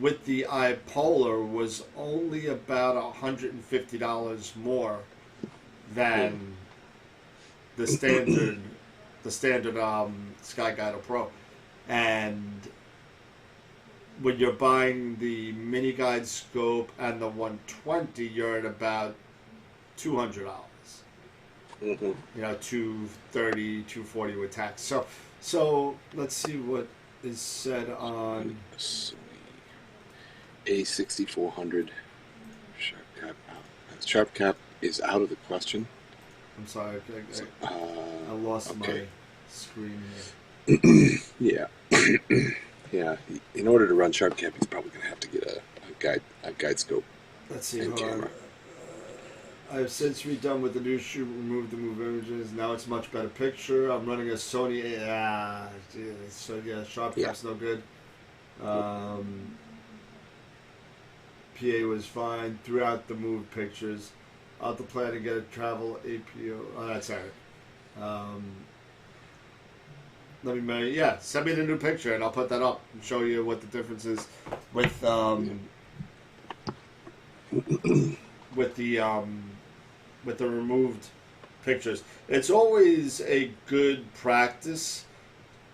with the iPolar was only about $150 more than the standard Sky Guider Pro. And when you're buying the mini guide scope and the 120, you're at about $200. You know, $230, $240 with tax. So let's see what is said on A6400 SharpCap out. SharpCap is out of the question. I'm sorry, I lost my screen here. Yeah. Yeah. In order to run SharpCap, he's probably going to have to get a guide scope. Let's see. And camera. I have since redone with the new shoot, removed the move images. Now it's a much better picture. I'm running a Sony. So yeah, SharpCap's no good. PA was fine throughout the move pictures. I'll have to plan to get a travel APO. Oh, that's all right. Send me the new picture and I'll put that up and show you what the difference is with the removed pictures. It's always a good practice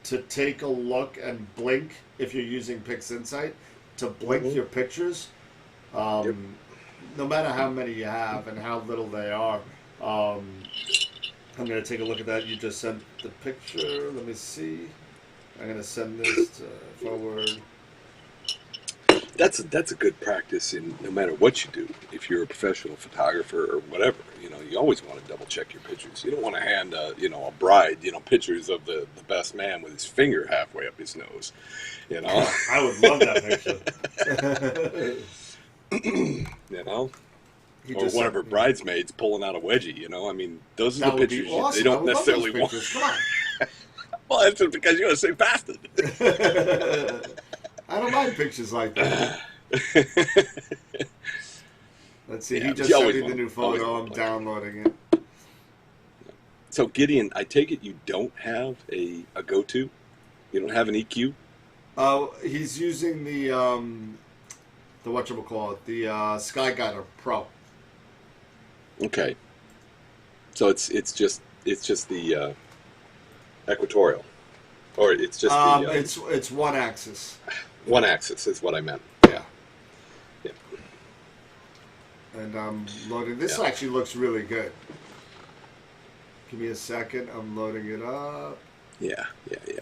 to take a look and blink if you're using PixInsight to blink your pictures. No matter how many you have and how little they are. I'm going to take a look at that. You just sent the picture. Let me see. I'm going to send this to forward. that's a good practice in no matter what you do. If you're a professional photographer or whatever, you always want to double check your pictures. You don't want to hand a bride pictures of the best man with his finger halfway up his nose. I would love that picture. Or one of her bridesmaids pulling out a wedgie. I mean, those are the pictures awesome. they don't necessarily want. Come on. Well, that's just because you're going to say bastard. I don't mind pictures like that. Let's see. He just you sent always me the want- new always photo. want I'm to downloading it. So, Gideon, I take it you don't have a go-to? You don't have an EQ? He's using the whatchamacallit, the Skyguider Pro. Okay. So it's just the equatorial, or it's just the it's one axis. one axis is what I meant. Yeah. Yeah. And I'm loading. This actually looks really good. Give me a second. I'm loading it up. Yeah.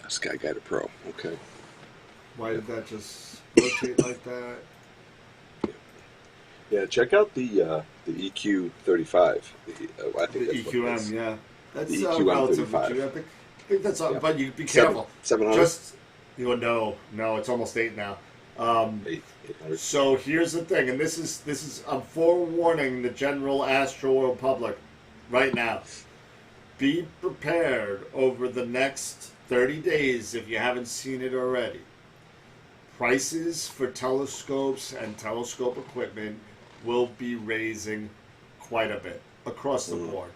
Skyguider Pro. Okay. Why did that just rotate like that? Yeah. Check out the EQ 35. I think The that's what it is. EQM, yeah. That's The EQM relatively 35. cheap. I think that's all, Yeah. but you be careful. 700. Just no, it's almost 8 now. 800. So here's the thing, and this is I'm forewarning the general AstroWorld public right now. Be prepared over the next 30 days if you haven't seen it already. Prices for telescopes and telescope equipment will be raising quite a bit across the board.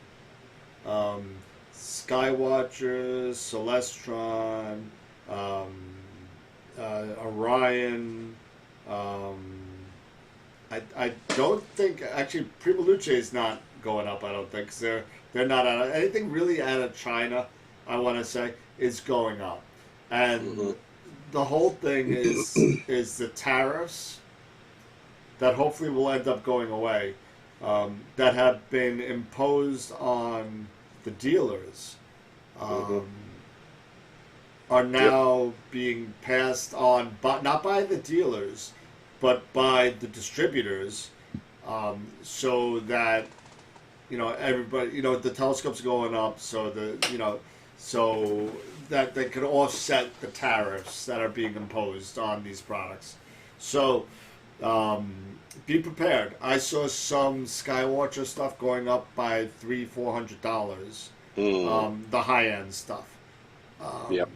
Skywatchers, Celestron, Orion. I don't think actually Prima Luce is not going up. I don't think 'cause they're not out of anything really out of China. I want to say is going up, and the whole thing is the tariffs that hopefully will end up going away that have been imposed on the dealers are now being passed on, but not by the dealers, but by the distributors, so that everybody, the telescopes are going up, so so that they could offset the tariffs that are being imposed on these products. So be prepared. I saw some Skywatcher stuff going up by $300-400. The high end stuff. Yep.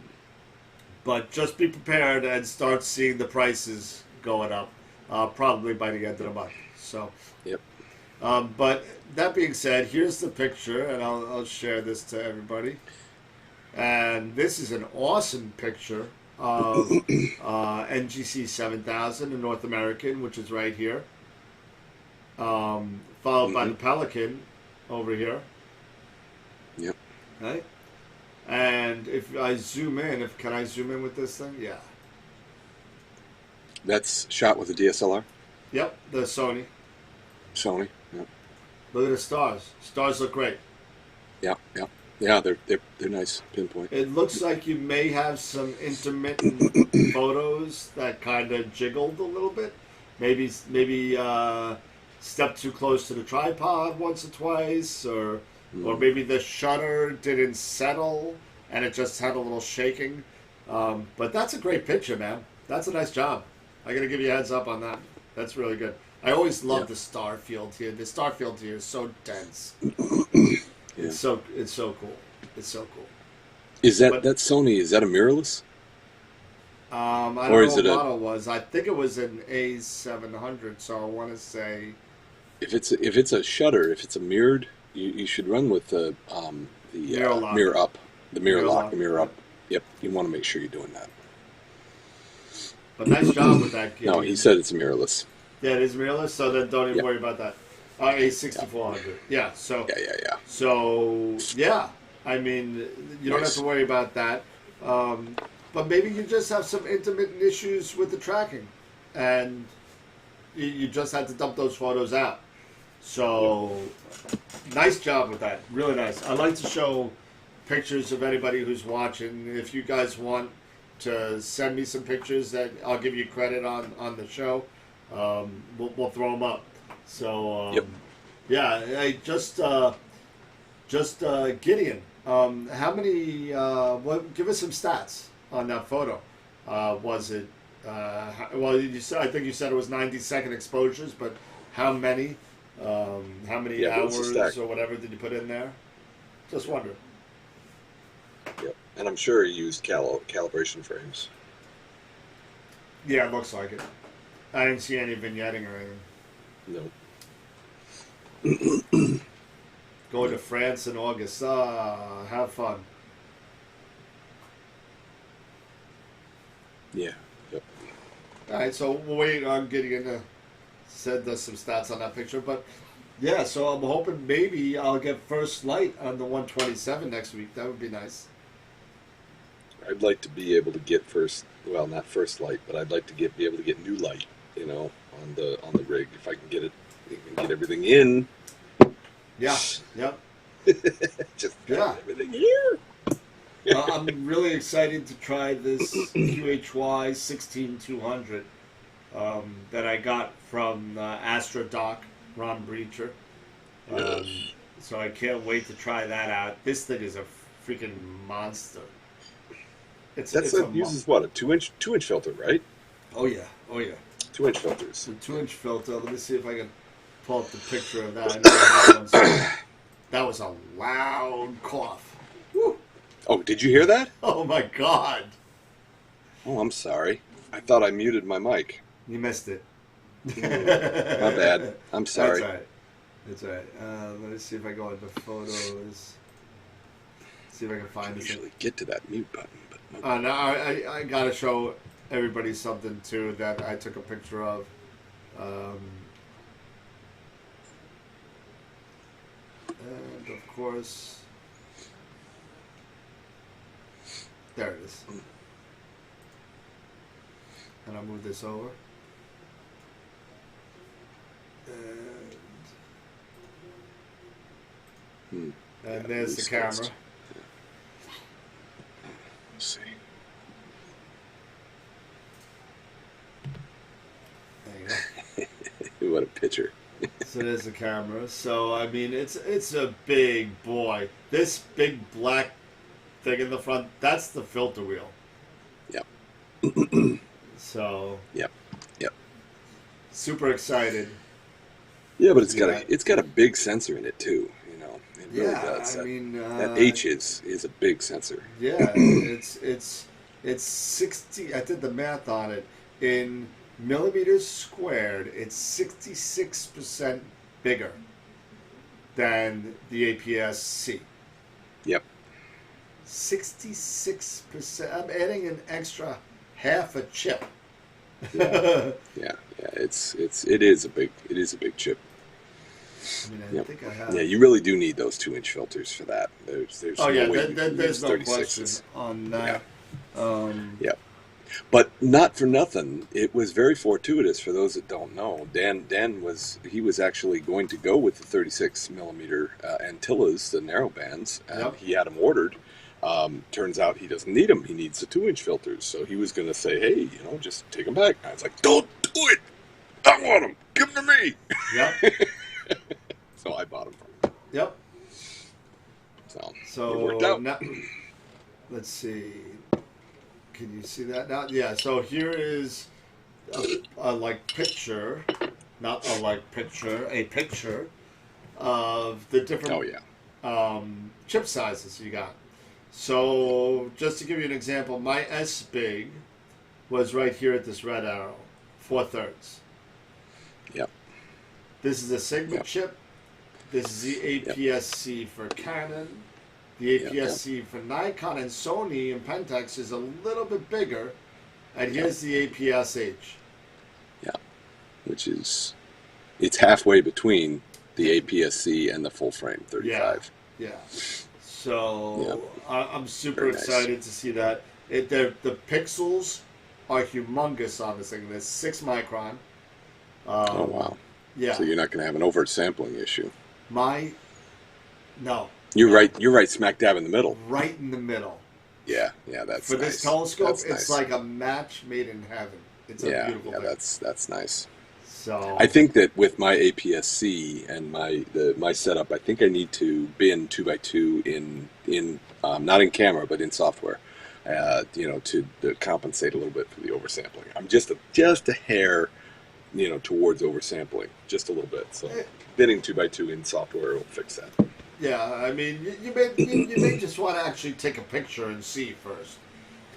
But just be prepared and start seeing the prices going up, probably by the end of the month. So. Yep. But that being said, here's the picture, and I'll share this to everybody. And this is an awesome picture of NGC 7000, a North American, which is right here, followed by the Pelican over here. Yep. Right? And if I zoom in, can I zoom in with this thing? Yeah. That's shot with a DSLR? Yep, the Sony. Sony? Yep. Look at the stars. Stars look great. Yeah. Yeah, they're nice pinpoint. It looks like you may have some intermittent photos that kind of jiggled a little bit. Maybe stepped too close to the tripod once or twice, or maybe the shutter didn't settle and it just had a little shaking. But that's a great picture, man. That's a nice job. I gotta give you a heads up on that. That's really good. I always love the star field here. The star field here is so dense. Yeah. It's so cool. It's so cool. Is that Sony? Is that a mirrorless? I don't Or know is what it model it was. I think it was an A700. So I want to say If it's a shutter, if it's a mirrored, you should run with the Mirror lock. mirror up, the mirror Mirror lock, lock, the mirror yeah. up. Yep, you want to make sure you're doing that. But nice job with that kid. No, he said it's mirrorless. Yeah, it is mirrorless, so then don't even worry about that. A6400. Yeah, so Yeah. So yeah, I mean, you don't have to worry about that. But maybe you just have some intermittent issues with the tracking, and you just had to dump those photos out. So nice job with that. Really nice. I like to show pictures of anybody who's watching. If you guys want to send me some pictures that I'll give you credit on the show. We'll throw them up. So Yep. yeah, hey, just Gideon. How many? Give us some stats on that photo. Was it? Well, you said, I think you said it was 90-second exposures, but how many? How many Yeah, what's the hours stack? or whatever did you put in there? Just wondering. Yep. And I'm sure he used calibration frames. Yeah, it looks like it. I didn't see any vignetting or anything. No. Going to France in August. Have fun. Yeah. Yep. All right, so we'll wait on Gideon to send us some stats on that picture. But yeah, so I'm hoping maybe I'll get first light on the 127 next week. That would be nice. I'd like to be able to get well, not first light, but I'd like to be able to get new light, on the rig if I can get everything in. Yeah, yep. Just Yeah. everything here. I'm really excited to try this QHY 16200 that I got from AstroDoc, Ron Breacher. So I can't wait to try that out. This thing is a freaking monster. It's Uses what, a 2-inch filter, right? Oh yeah, oh yeah. 2-inch filters. It's a 2-inch filter. Let me see if I can pull up the picture of that. I know I have one somewhere. That was a loud cough. Woo. Oh, did you hear that? Oh my God. Oh, I'm sorry. I thought I muted my mic. You missed it. My bad. I'm sorry. That's all right. That's all right. Let me see if I go into photos. See if I can find I this. usually get to that mute button, but No, I gotta show everybody something too that I took a picture of. And of course, there it is. And I'll move this over. And Yeah, there's the loose camera. test. Let's see. There you go. What a picture. So there's the camera. So I mean, it's a big boy. This big black thing in the front, that's the filter wheel. Yep. So Yep. super excited. Yeah, but it's got a big sensor in it too. It really Yeah, does. I mean, that H is a big sensor. Yeah, it's 60. I did the math on it in millimeters squared. It's 66% bigger than the APS-C. Yep. 66%. I'm adding an extra half a chip. Yeah. It is a big chip. I mean, I think I have. Yeah, you really do need those 2-inch filters for that. There's Oh no yeah, way you can there's use no 36s. question on that. Yeah. But not for nothing, it was very fortuitous for those that don't know. Dan was actually going to go with the 36 millimeter Antillas, the narrow bands, and Yep. he had them ordered. Turns out he doesn't need them. He needs the 2-inch filters. So he was going to say, hey, just take them back. And I was like, don't do it. I want them. Give them to me. Yep. So I bought them from him. Yep. So it worked out. Now, let's see. Can you see that now? Yeah. So here is a picture, not a picture, a picture of the different chip sizes you got. So just to give you an example, my S big was right here at this red arrow, 4/3. Yep. This is a Sigma chip. This is the APS-C for Canon. The APS-C for Nikon and Sony and Pentax is a little bit bigger. And here's the APS-H. Yeah. Which is, it's halfway between the APS-C and the full frame 35. Yeah. So I'm super Very nice. excited to see that. The pixels are humongous on this thing. There's 6 micron. Oh, wow. Yeah. So you're not going to have an over sampling issue. No. You're right smack dab in the middle. Right in the middle. Yeah, that's For nice. this telescope, That's it's nice. like a match made in heaven. It's a beautiful thing. That's nice. So I think that with my APS-C and my setup, I think I need to bin 2x2 in not in camera but in software, to compensate a little bit for the oversampling. I'm just a hair, towards oversampling, just a little bit. So binning 2x2 in software will fix that. yeah, I mean, you may just want to actually take a picture and see first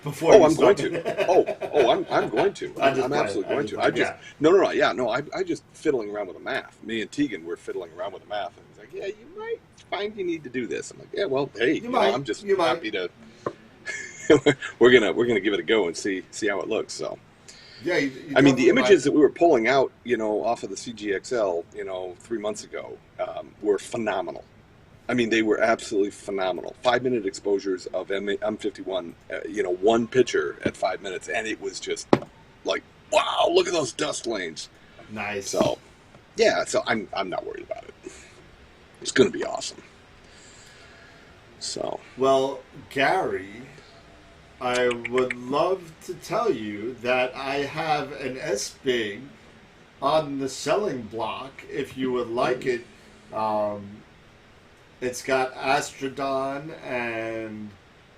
before you I'm going start. to. I'm going to. I'm absolutely going to. I just fiddling around with the math. Me and Tegan were fiddling around with the math, and he's like, "Yeah, you might find you need to do this." I'm like, "Yeah, well, hey, I'm just happy to." we're gonna give it a go and see how it looks. So, Yeah, I mean, the images that we were pulling out, off of the CGXL, 3 months ago, were phenomenal. I mean, they were absolutely phenomenal. 5-minute exposures of M51, one picture at 5 minutes, and it was just like, wow, look at those dust lanes. Nice. So, yeah, I'm not worried about it. It's going to be awesome. So, well, Gary, I would love to tell you that I have an S-Big on the selling block if you would like it. It's got Astrodon and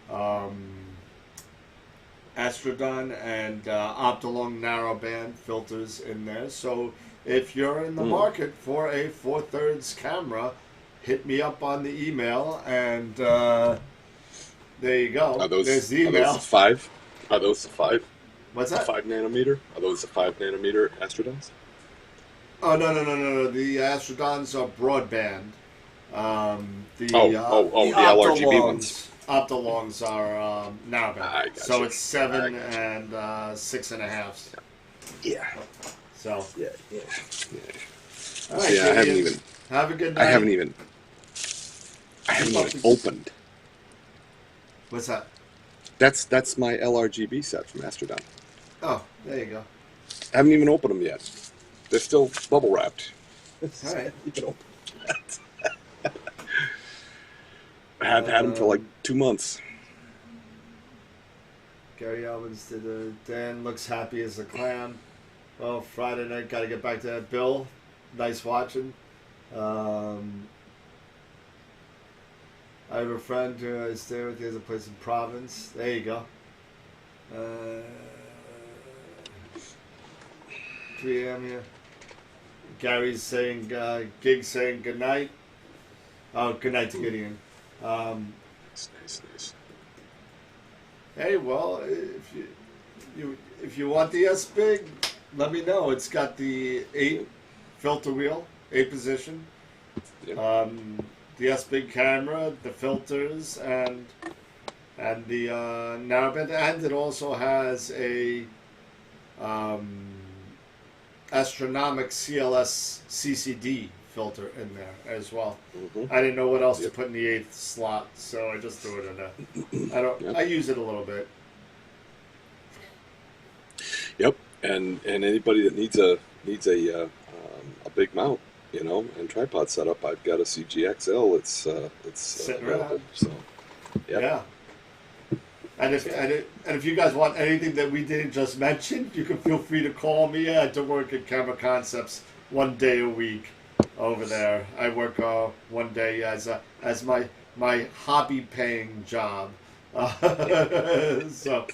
Optolong narrowband filters in there. So if you're in the market for a 4/3 camera, hit me up on the email, and there you go. There's the email. Are those the 5? Are those the 5? What's that? 5 nanometer? Are those the 5 nanometer Astrodons? Oh, no. The Astrodons are broadband. The LRGB ones. Optolongs are narrowband. So you. it's 7 and 6.5. Yeah. So Yeah. all right, I haven't even. have a good night. I haven't even opened. What's that? That's my LRGB set from Astrodon. Oh, there you go. I haven't even opened them yet. They're still bubble wrapped. All right. I had them for like 2 months. Gary Owens did Dan looks happy as a clam. Well, Friday night, got to get back to that. Bill, nice watching. I have a friend who I stay with. He has a place in Province. There you go. 3 a.m. here. Gary's saying, Gig saying good night. Oh, good night to Gideon. Nice. Hey, well, if you want the S-Big, let me know. It's got the 8 filter wheel, 8 position. Yep. The S-Big camera, the filters, and the narrowband, and it also has a astronomic CLS CCD filter in there as well. Mm-hmm. I didn't know what else to put in the 8th slot, so I just threw it in there. I use it a little bit. Yep, and anybody that needs a big mount, and tripod setup, I've got a CGXL. It's Sitting available. around. So, yep. Yeah. And if you guys want anything that we didn't just mention, you can feel free to call me. I do work at Camera Concepts 1 day a week over there. I work 1 day as my hobby paying job. So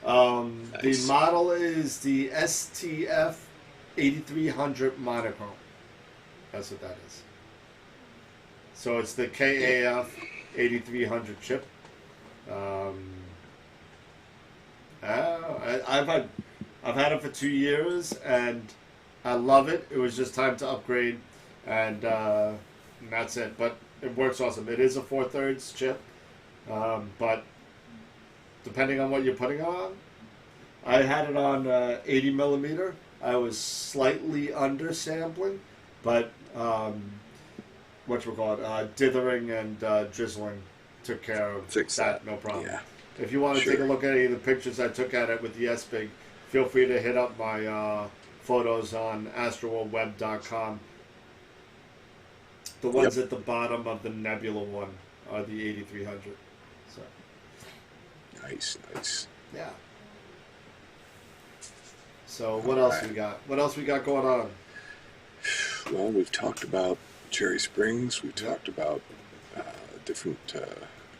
Nice. The model is the STF 8300 monochrome. That's what that is. So it's the KAF 8300 chip. I've had it for 2 years and I love it. It was just time to upgrade, and that's it. But it works awesome. It is a 4/3 chip, but depending on what you're putting on, I had it on 80 millimeter. I was slightly under sampling, but dithering and drizzling took care of that. No problem. Yeah. If you want to take a look at any of the pictures I took at it with the S-Big, feel free to hit up my photos on astroworldweb.com. The ones at the bottom of the Nebula one are the 8300. So Nice. Yeah. So what else we got? What else we got going on? Well, we've talked about Cherry Springs. We've talked about different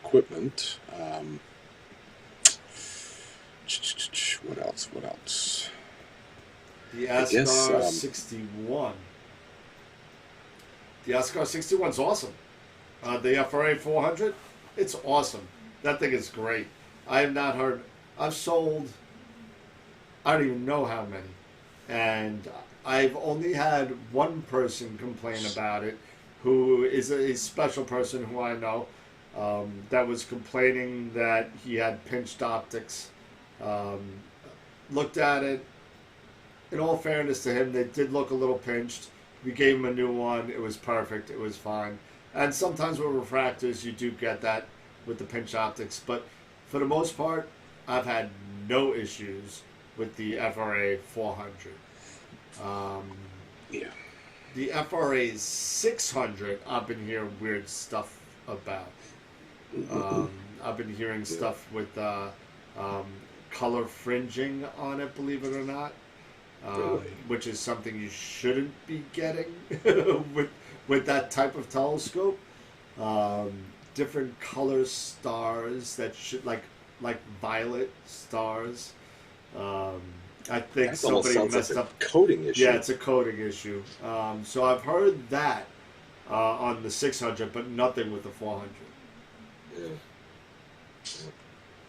equipment. What else? The Ascar 61. The Ascar 61 is awesome. The FRA 400, it's awesome. That thing is great. I have not heard. I've sold, I don't even know how many. And I've only had one person complain about it, who is a special person who I know, that was complaining that he had pinched optics. Looked at it. In all fairness to him, they did look a little pinched. We gave him a new one. It was perfect. It was fine. And sometimes with refractors, you do get that with the pinch optics. But for the most part, I've had no issues with the FRA 400. Yeah. The FRA 600, I've been hearing weird stuff about. I've been hearing stuff with color fringing on it, believe it or not. Really? Which is something you shouldn't be getting with that type of telescope. Different color stars that should like violet stars. I think That almost somebody sounds messed like a up. coding issue. Yeah, it's a coding issue. So I've heard that on the 600, but nothing with the 400. Yeah.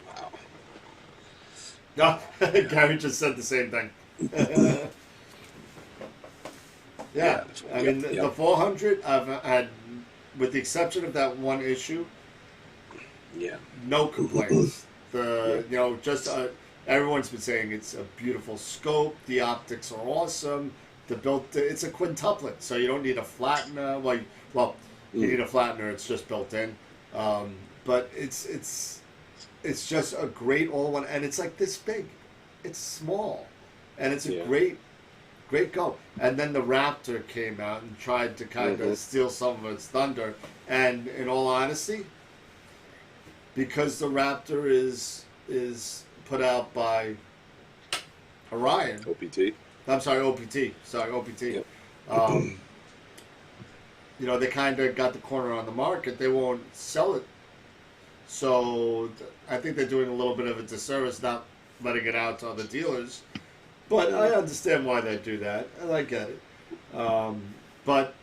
Wow. No, Gary just said the same thing. Yeah, I mean, the 400, I've had, with the exception of that one issue, no complaints. Everyone's been saying it's a beautiful scope. The optics are awesome. It's a quintuplet, so you don't need a flattener. You need a flattener. It's just built in, but it's just a great all-in-one, and it's like this big. It's small, and it's a great go. And then the Raptor came out and tried to kind of steal some of its thunder. And in all honesty, because the Raptor is put out by Orion. OPT. I'm sorry, OPT. OPT. Yep. They kind of got the corner on the market. They won't sell it. So I think they're doing a little bit of a disservice not letting it out to other dealers. But I understand why they do that, and I get it. But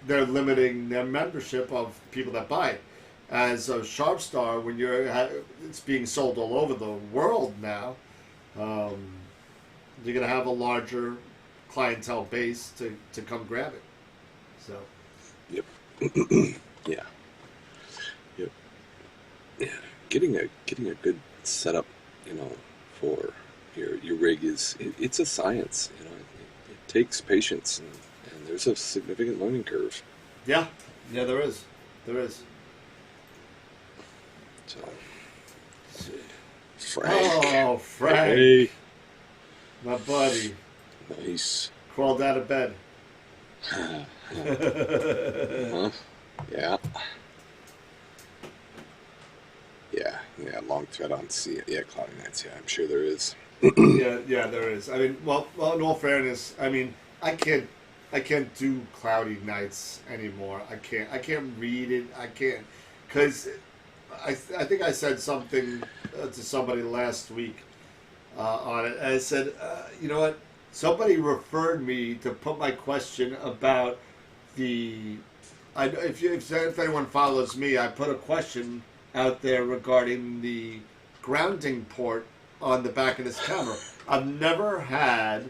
they're limiting their membership of people that buy it. As a Sharp Star, when it's being sold all over the world now, you're going to have a larger clientele base to come grab it. So. Yep. Yeah. Yep. Yeah. Getting a good setup, for your rig it's a science. It takes patience, and there's a significant learning curve. Yeah, there is. So, Frank. Oh, Frank. Hey. My buddy. Nice. Crawled out of bed. Uh-huh. Yeah. Yeah, long thread on sea. Yeah, cloudy nights. Yeah, I'm sure there is. Yeah, there is. I mean, well, in all fairness, I mean, I can't do cloudy nights anymore. I can't read it. I can't, because I think I said something to somebody last week on it. And I said, you know what? Somebody referred me to put my question about if anyone follows me, I put a question out there regarding the grounding port on the back of this camera. I've never had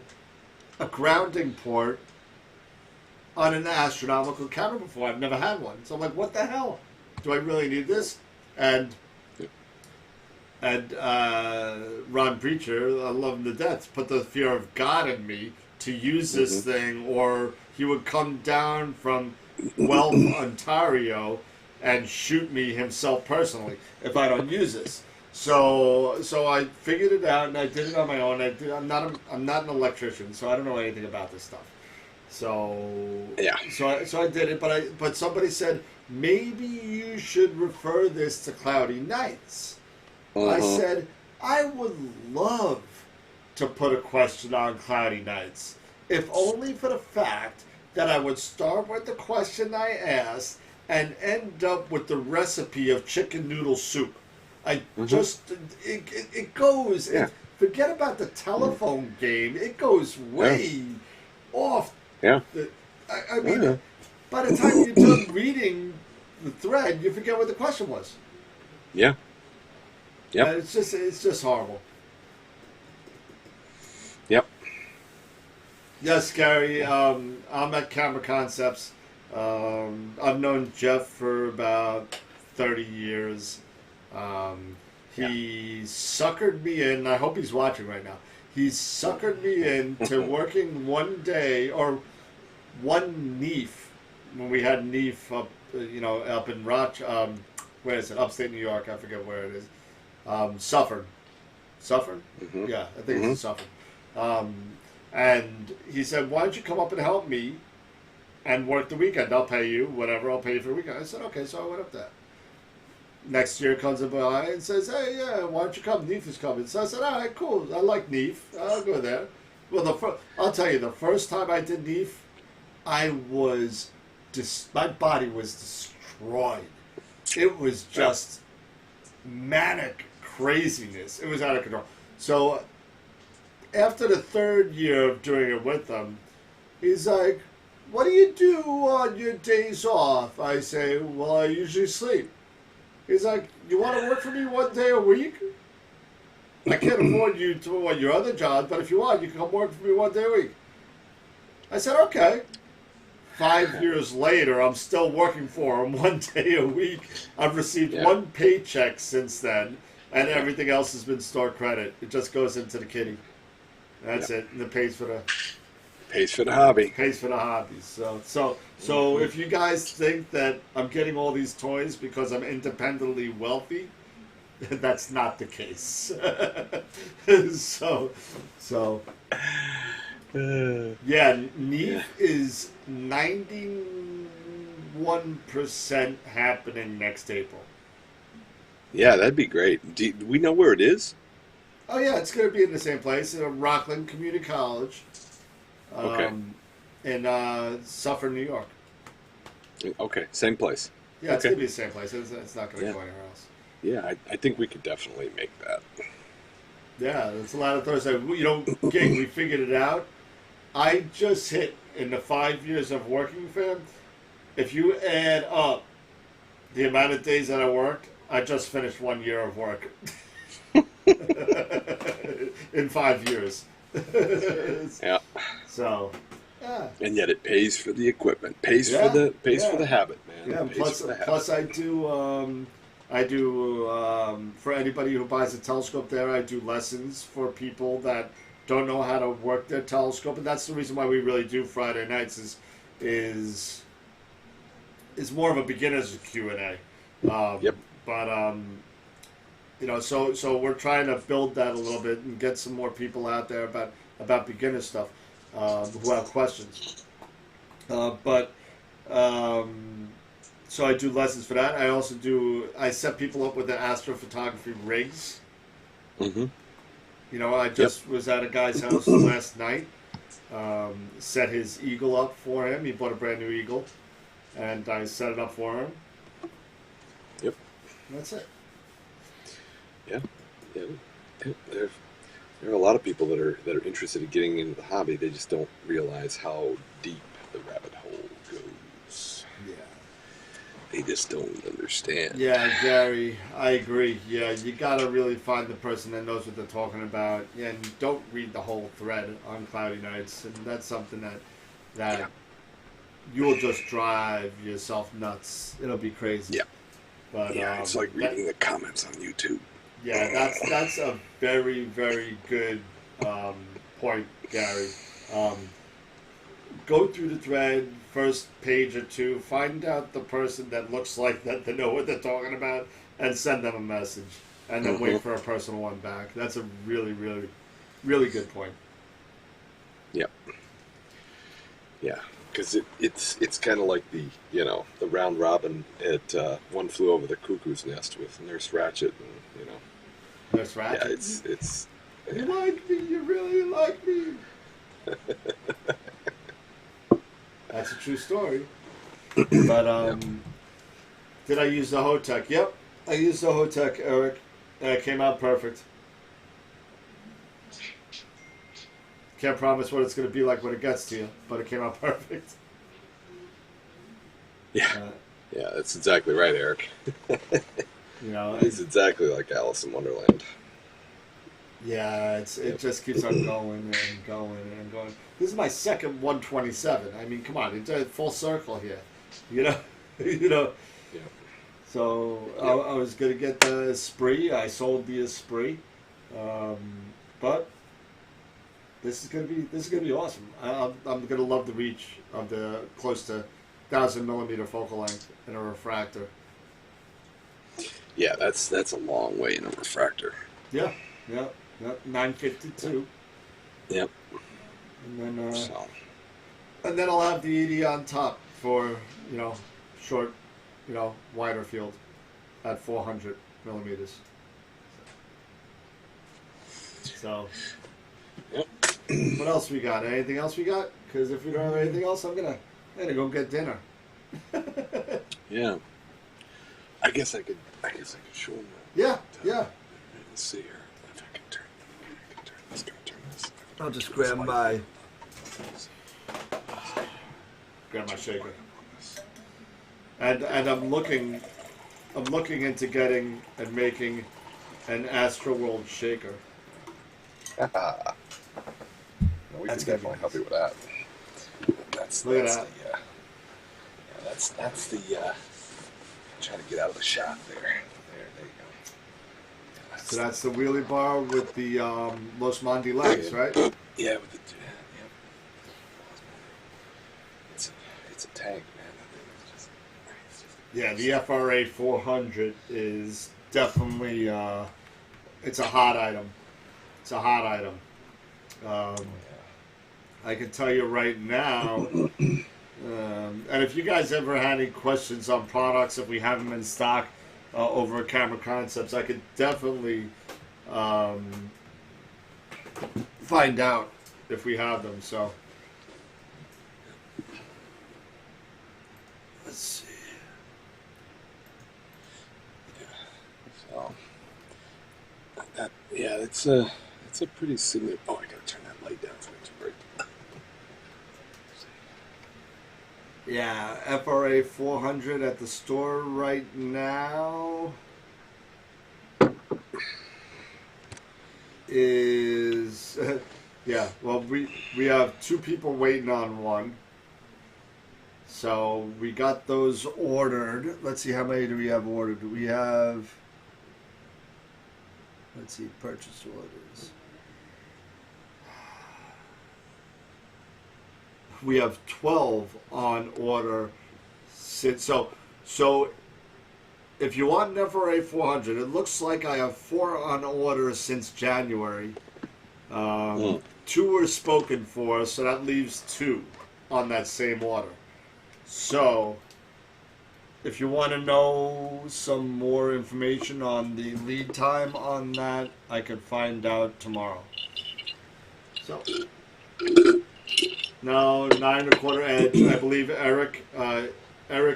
a grounding port on an astronomical camera before. I've never had one. So I'm like, what the hell? Do I really need this? And Ron Preacher, I love him to death, put the fear of God in me to use this thing, or he would come down from Guelph, Ontario, and shoot me himself personally if I don't use this. So I figured it out, and I did it on my own. I'm not an electrician, so I don't know anything about this stuff. So I did it, but somebody said maybe you should refer this to cloudy nights, I said, I would love to put a question on Cloudy Nights, if only for the fact that I would start with the question I asked and end up with the recipe of chicken noodle soup. I just, it goes, forget about the telephone game, it goes way off. Yeah. I mean, by the time you're done reading the thread, you forget what the question was. Yeah. Yep. It's just horrible. Yep. Yes, Gary. I'm at Camera Concepts. I've known Jeff for about 30 years. He suckered me in. I hope he's watching right now. He suckered me into working one day or one NEAF when we had NEAF up, up in where is it? Upstate New York. I forget where it is. Suffern. Suffern? Yeah, I think it's Suffern. And he said, why don't you come up and help me and work the weekend? I'll pay you whatever. I'll pay you for the weekend. I said, okay, so I went up there. Next year comes by and says, hey, yeah, why don't you come? Neef is coming. So I said, all right, cool. I like Neef. I'll go there. Well, I'll tell you, the first time I did Neef, my body was destroyed. It was just manic craziness. It was out of control. So after the third year of doing it with them, he's like, what do you do on your days off? I say, well, I usually sleep. He's like, you want to work for me one day a week? I can't afford you to want your other job, but if you want, you can come work for me one day a week. I said, okay. 5 years later, I'm still working for him one day a week. I've received one paycheck since then, and everything else has been store credit. It just goes into the kitty. That's it. And it pays for the hobby. Pays for the hobbies. So if you guys think that I'm getting all these toys because I'm independently wealthy, that's not the case. Neef is 91% happening next April. Yeah, that'd be great. Do we know where it is? Oh yeah, it's going to be in the same place, in Rockland Community College. In Suffern, New York. Okay, same place. Yeah, it's going to be the same place. It's not going to go anywhere else. Yeah, I think we could definitely make that. Yeah, it's a lot of Thursday. Gig, we figured it out. I just hit, in the 5 years of working for him, if you add up the amount of days that I worked, I just finished 1 year of work. In 5 years. Yeah. So, yeah. And yet it pays for the equipment, pays for the habit, man. Yeah. Plus I do for anybody who buys a telescope there, I do lessons for people that don't know how to work their telescope, and that's the reason why we really do Friday nights is more of a beginner's Q&A. But so we're trying to build that a little bit and get some more people out there about beginner stuff who have questions. So I do lessons for that. I set people up with the astrophotography rigs. I just was at a guy's house last night, set his Eagle up for him. He bought a brand new Eagle, and I set it up for him. Yep. And that's it. Yeah. There are a lot of people that are interested in getting into the hobby. They just don't realize how deep the rabbit hole goes. Yeah. They just don't understand. Yeah, Gary, I agree. Yeah, you gotta really find the person that knows what they're talking about, and don't read the whole thread on Cloudy Nights. And that's something that you'll just drive yourself nuts. It'll be crazy. Yeah. But it's like reading the comments on YouTube. Yeah, that's a very, very good point, Gary. Go through the thread, first page or two, find out the person that looks like that, they know what they're talking about, and send them a message. And then wait for a personal one back. That's a really, really, really good point. Yep. Yeah, because it's kind of like the round robin at One Flew Over the Cuckoo's Nest with Nurse Ratched and Nurse Yeah, Ratchet. it's. You like me. You really like me. That's a true story. But Yep. did I use the Hotech? Yep, I used the Hotech, Eric. And it came out perfect. Can't promise what it's going to be like when it gets to you, but it came out perfect. Yeah. Yeah, that's exactly right, Eric. You know, It's exactly like Alice in Wonderland. yeah, it just keeps on going and going and going. This is my second 127. I mean, come on, it's a full circle here. You know, you know. Yeah. So Yeah. I was gonna get the Esprit. I sold the Esprit, but this is gonna be awesome. I'm gonna love the reach of the close to 1,000mm focal length in a refractor. Yeah, that's a long way in a refractor. Yeah, 952. Yep. And then So. and then I'll have the ED on top for short, wider field at 400mm. So. Yep. What else we got? Anything else we got? Because if we don't have anything else, I'm gonna go get dinner. Yeah. I guess I could show them. Yeah. Let's see here. If I can turn this. I'll just grab my shaker. And I'm looking into getting and making an AstroWorld shaker. We That's can gonna be definitely help you with that. That's Look at that's that. that's the trying to get out of the shot there. There you go. Yeah, So that's the wheelie bar with the Los Mondi legs, right? Yeah, with the it's a tank, man. That thing is just Yeah, the FRA 400 is definitely it's a hot item. It's a hot item. I can tell you right now, and if you guys ever had any questions on products, if we have them in stock over at Camera Concepts, I could definitely find out if we have them. So let's see. So it's a pretty significant. Oh, I gotta turn that light down so it's bright. Yeah, FRA 400 at the store right now is yeah. Well, we have 2 people waiting on one, so we got those ordered. Let's see, how many do we have ordered? We have, let's see, purchase orders. We have 12 on order. So if you want an FRA 400, it looks like I have 4 on order since January. 2 were spoken for, so that leaves 2 on that same order. So if you want to know some more information on the lead time on that, I could find out tomorrow. So. No, 9 1/4 edge. I believe Eric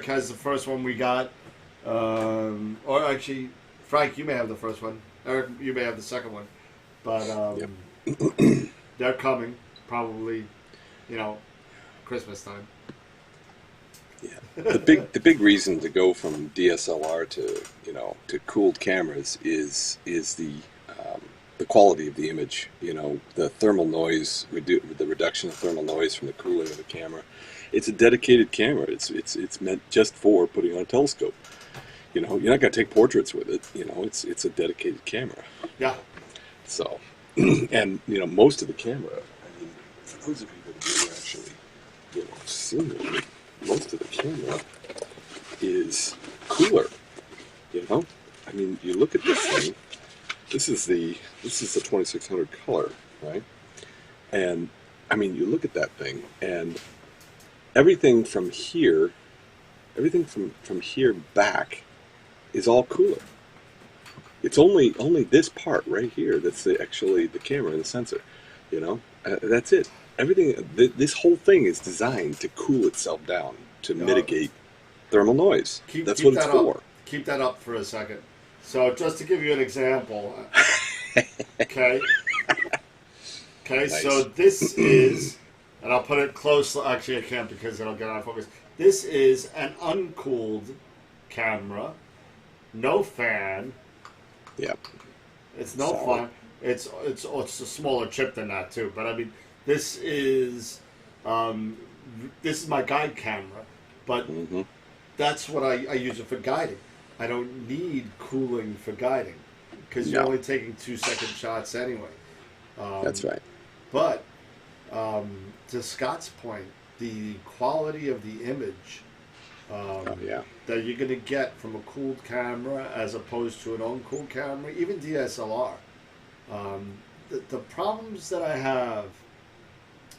has the first one we got. Or actually, Frank, you may have the first one. Eric, you may have the second one. But they're coming, probably, Christmas time. Yeah, the big reason to go from DSLR to cooled cameras is the quality of the image. The thermal noise, the reduction of thermal noise from the cooling of the camera. It's a dedicated camera. It's meant just for putting on a telescope. You're not going to take portraits with it. It's a dedicated camera. Yeah. So, and most of the camera. I mean, for those of you that have actually seen it, most of the camera is cooler. I mean, you look at this thing. This is the 2600 color, right? And I mean, you look at that thing, and everything from here back is all cooler. It's only this part right here that's actually the camera and the sensor. You know, that's it. Everything. This whole thing is designed to cool itself down to mitigate thermal noise. That's what it's for. Keep that up for a second. So just to give you an example, okay. Okay, nice. So this is, and I'll put it close. Actually, I can't because it'll get out of focus. This is an uncooled camera, no fan. Yep. It's no fun. It's a smaller chip than that too. But I mean, this is my guide camera, but that's what I use it for guiding. I don't need cooling for guiding because you're only taking 2-second shots anyway. That's right. But to Scott's point, the quality of the image that you're going to get from a cooled camera as opposed to an uncooled camera, even DSLR, the problems that I have,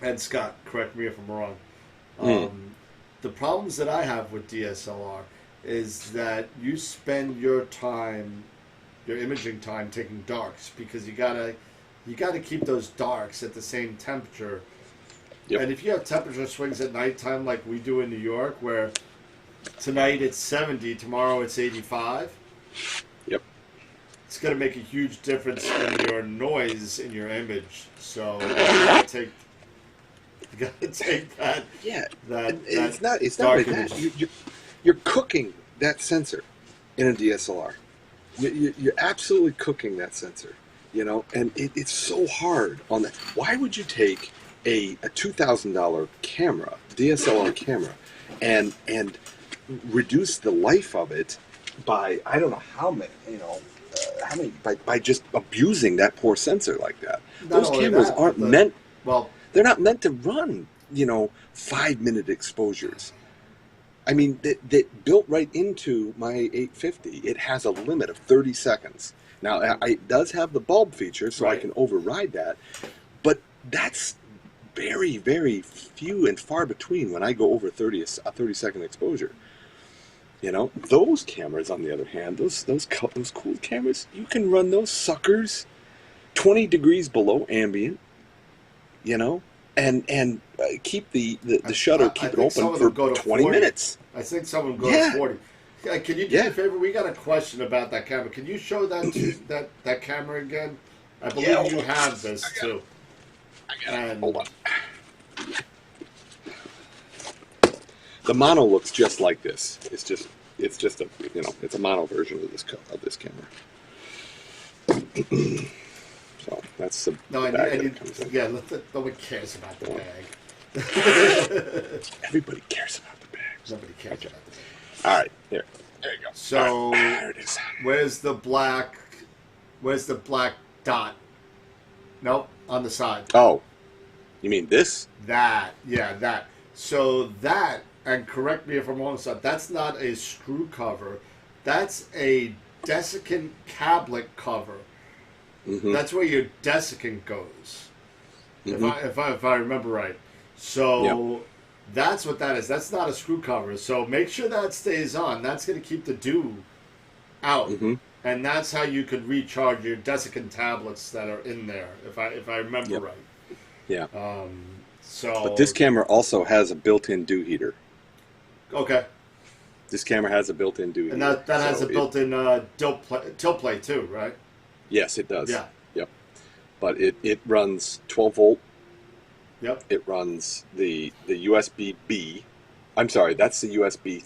and Scott, correct me if I'm wrong, the problems that I have with DSLR is that you spend your time, your imaging time, taking darks because you gotta keep those darks at the same temperature. Yep. And if you have temperature swings at nighttime like we do in New York, where tonight it's 70, tomorrow it's 85. Yep. It's going to make a huge difference in your noise in your image. So you got to take that. Yeah. It's not like that. You're cooking that sensor in a DSLR. You're absolutely cooking that sensor. You know, and it's so hard on that. Why would you take a $2,000 camera, DSLR camera, and reduce the life of it by I don't know how many, by just abusing that poor sensor like that? Those cameras aren't meant. Well, they're not meant to run 5-minute exposures. I mean, that built right into my 850. It has a limit of 30 seconds. Now, it does have the bulb feature, so I can override that, but that's very, very few and far between when I go over a 30-second exposure. You know, those cameras, on the other hand, those cool cameras, you can run those suckers 20 degrees below ambient, and keep the shutter, keep it open for 20 minutes. I think some of them go to 40. Can you do me a favor? We got a question about that camera. Can you show that camera again? I believe you have this too. Hold on. The mono looks just like this. It's just a it's a mono version of this camera. So that's the bag. No one cares about the bag. Everybody cares about the bag. Nobody cares about the bag. All right, there you go. So there it is. Where's the black dot? Nope, on the side. Oh, you mean this? That. So that, and correct me if I'm wrong, so that's not a screw cover. That's a desiccant tablet cover. Mm-hmm. That's where your desiccant goes, if I remember right. So that's what that is. That's not a screw cover. So make sure that stays on. That's going to keep the dew out, and that's how you could recharge your desiccant tablets that are in there. If I remember right. Yeah. But this camera also has a built-in dew heater. Okay. This camera has a built-in dew heater. And that has a built-in tilt plate too, right? Yes, it does. Yeah. Yep. But it runs 12 volt. Yep. It runs the USB-B. I'm sorry, that's the USB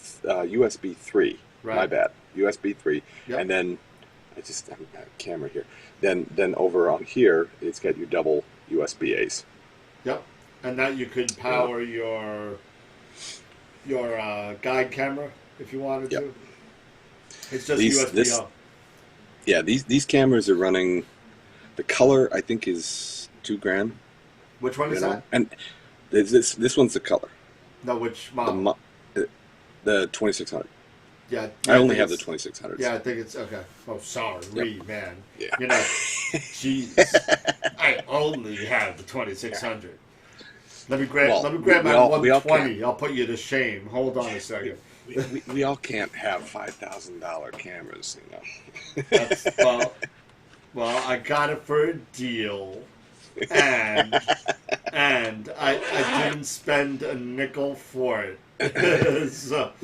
3. Right. My bad. USB 3. Yep. And then I just have a camera here. Then over on here, it's got your double USB-As. Yep. And that you could power your guide camera if you wanted to. It's just USB-O. Yeah, these cameras are running. The color I think is $2,000. Which one is that? And this one's the color. No, which model? The 2600. Yeah, I only have the 2600. Yeah, I think it's okay. Oh, sorry, man. Yeah. Jeez. I only have the 2600. Let me grab my 120. I'll put you to shame. Hold on a second. we all can't have $5,000 cameras, you know. That's, well, I got it for a deal, and I didn't spend a nickel for it.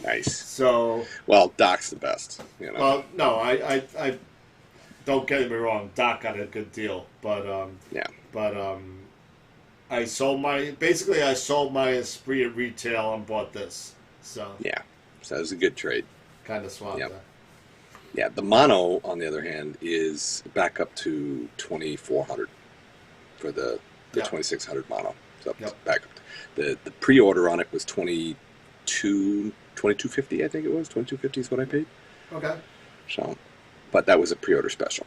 Nice. So Well, Doc's the best, you know. well, no, I don't get me wrong. Doc got a good deal, but I sold my Esprit at retail and bought this. So Yeah, so it was a good trade. kind of swapped Yep. that. Yeah, the mono, on the other hand, is back up to 2,400 for the Yeah. 2600 mono. So Yep. back up. The pre-order on it was 2250, I think it was. 2250 is what I paid. Okay, So, but that was a pre-order special.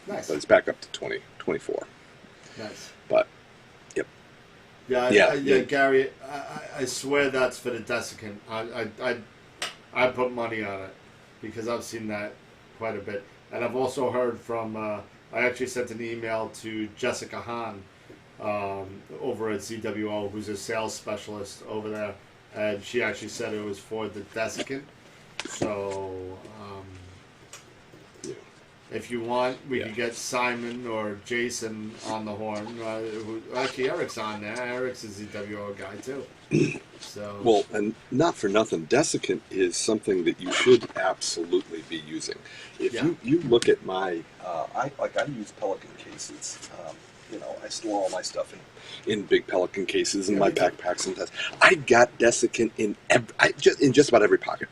nice, But it's back up to 24. nice. But yep. Yeah, Yeah. Gary. I swear that's for the desiccant. I put money on it because I've seen that quite a bit, and I've also heard from. I actually sent an email to Jessica Hahn over at ZWO, who's a sales specialist over there, and she actually said it was for the desiccant. So. If you want, we can get Simon or Jason on the horn. Actually, Eric's on there. Eric's a ZWO guy too. So Well, and not for nothing, desiccant is something that you should absolutely be using. If Yeah. you look at my, I use Pelican cases. You know, I store all my stuff in big Pelican cases in Yeah, my me too. backpacks and stuff. I got desiccant in just about every pocket.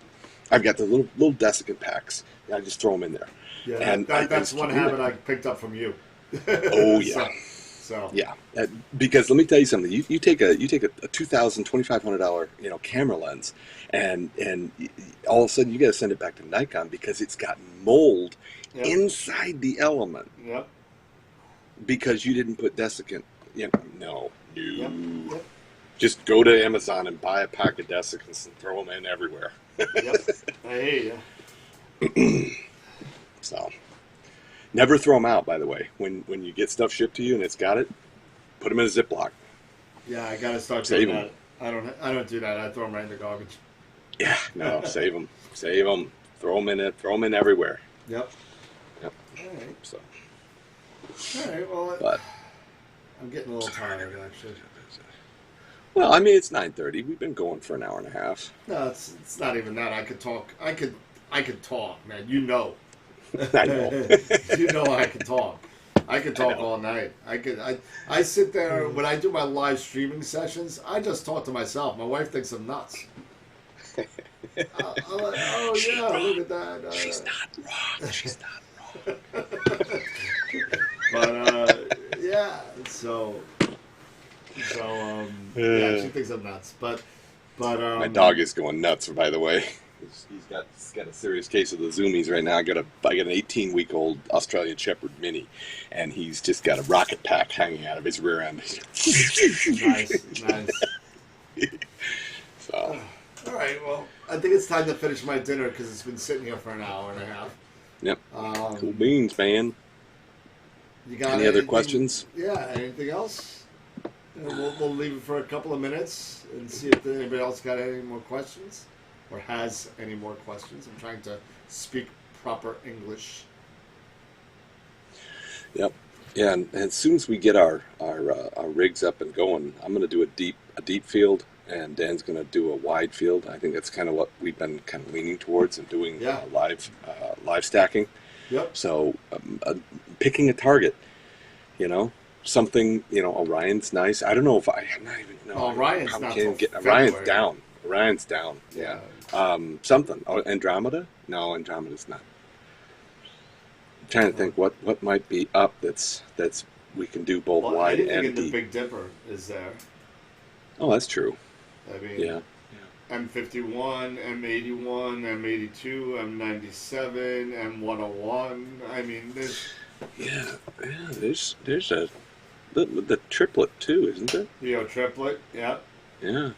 I've got the little desiccant packs. And I just throw them in there. yeah, and I that's just one keep doing habit it. I picked up from you. Oh yeah. So Yeah, because let me tell you something. You take a $2,000, $2,500 camera lens, and all of a sudden you got to send it back to Nikon because it's got mold Yep. inside the element Yep. because you didn't put desiccant. No. Yep. Yep. Just go to Amazon and buy a pack of desiccants and throw them in everywhere. Yep. I hear you. So, never throw them out. By the way, when you get stuff shipped to you and it's got it, put them in a Ziploc. Yeah, I gotta start Save doing 'em. that. I don't do that. I throw them right in the garbage. Yeah, no, save them, throw them in it, throw them in everywhere. Yep. Yep. All right. So, All right. Well, but I'm getting a little tired actually. well, I mean, it's 9:30. We've been going for an hour and a half. No, it's not even that. I could talk. I could talk, man. You know. I know. You know I can talk. I can talk all night. I sit there when I do my live streaming sessions. I just talk to myself. My wife thinks I'm nuts. I'm like, oh yeah, look at that. She's not wrong. She's not wrong. But yeah, so yeah, she thinks I'm nuts. But My dog is going nuts. By the way, he's got a serious case of the zoomies right now. I got an 18-week-old Australian Shepherd mini, and he's just got a rocket pack hanging out of his rear end. nice. So, All right, well, I think it's time to finish my dinner because it's been sitting here for an hour and a half. yep. Um, Cool beans, man. You got Any other anything- questions? Yeah, anything else? We'll leave it for a couple of minutes and see if anybody else got any more questions or has any more questions. I'm trying to speak proper English. Yep. Yeah, and as soon as we get our rigs up and going, I'm going to do a deep field, and Dan's going to do a wide field. I think that's kind of what we've been kind of leaning towards and doing Yeah. live stacking. Yep. So picking a target, something, Orion's nice. I don't know if I'm not even know. Orion's probably not can't till get Orion's February. down. Orion's down. Yeah. Something. Oh, Andromeda? No, Andromeda's not. I'm trying to think what might be up that's we can do both Well, wide anything and in the deep. Big Dipper is there. Oh, that's true. I mean, Yeah. M51, M81, M82, M97, M101. I mean, there's Yeah. There's the triplet too, isn't there? triplet. Yeah. Yeah.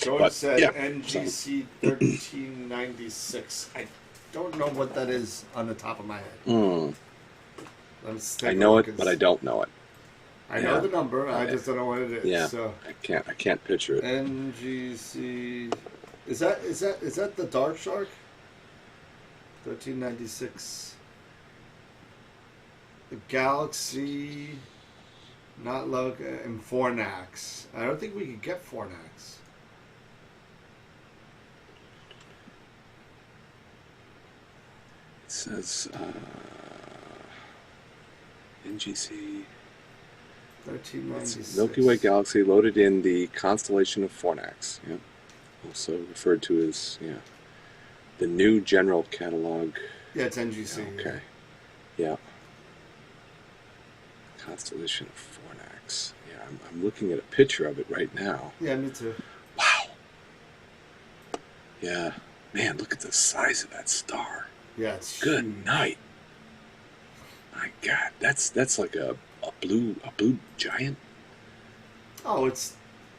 George But, said yeah, NGC 1396. I don't know what that is on the top of my head. Mm. Let's I take a know look it, and but I see. don't know it. I know the number. I just don't know what it is. Yeah. So I can't picture it. NGC. Is that the Dark Shark? 1396. The Galaxy. Not look and Fornax. I don't think we could get Fornax. It says NGC. 1396. Milky Way galaxy loaded in the constellation of Fornax. Yep. Also referred to as the new general catalog. Yeah, it's NGC. Okay. Yeah. Constellation of Fornax. Yeah, I'm looking at a picture of it right now. Yeah, me too. Wow. Yeah. Man, look at the size of that star. Yeah, it's Good huge. night. My God, that's like a blue giant. Oh, it's.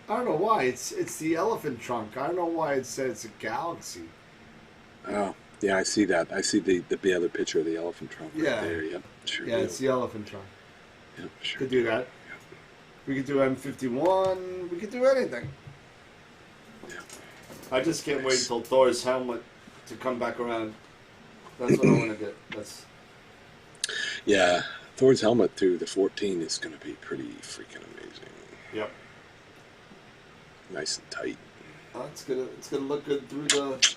I don't know why. It's the elephant trunk. I don't know why it says it's a galaxy. Oh, yeah, I see that. I see the other picture of the elephant trunk right Yeah. there. Yep, sure. Yeah, do. it's the elephant trunk. Yep, sure. Could do that. Yep. We could do M51. We could do anything. Yep. I just can't wait until Thor's helmet to come back around. That's what I want to get. That's. Yeah, Thor's helmet through the 14 is going to be pretty freaking amazing. Yep. Nice and tight. It's gonna look good through the.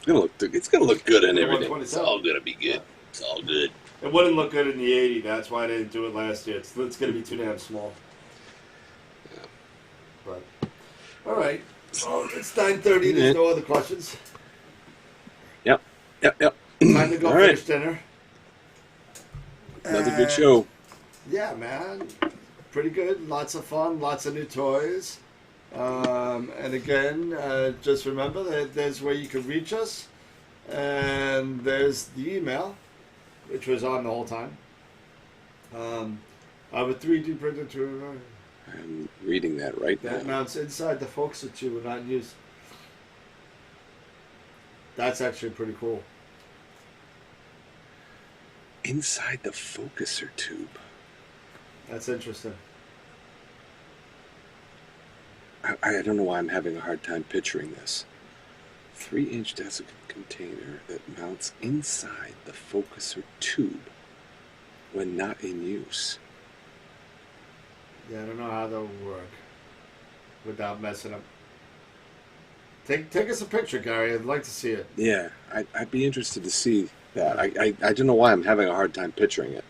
It's gonna look good in The everything. 127. It's all gonna be good. It's all good. It wouldn't look good in the 80. That's why I didn't do it last year. It's gonna be too damn small. Yeah. But all right. Well, it's 9:30. There's no other questions. Yep. Time to go All right. finish dinner. Another good show. Yeah, man. Pretty good. Lots of fun. Lots of new toys. And again, just remember that there's where you can reach us. And there's the email, which was on the whole time. I have a 3D printer to I'm reading that right that now. mounts inside the focuser tube and not used. That's actually pretty cool. Inside the focuser tube. That's interesting. I don't know why I'm having a hard time picturing this. 3-inch desiccant container that mounts inside the focuser tube when not in use. Yeah, I don't know how that would work without messing up. Take us a picture, Gary. I'd like to see it. Yeah, I'd be interested to see that. I don't know why I'm having a hard time picturing it.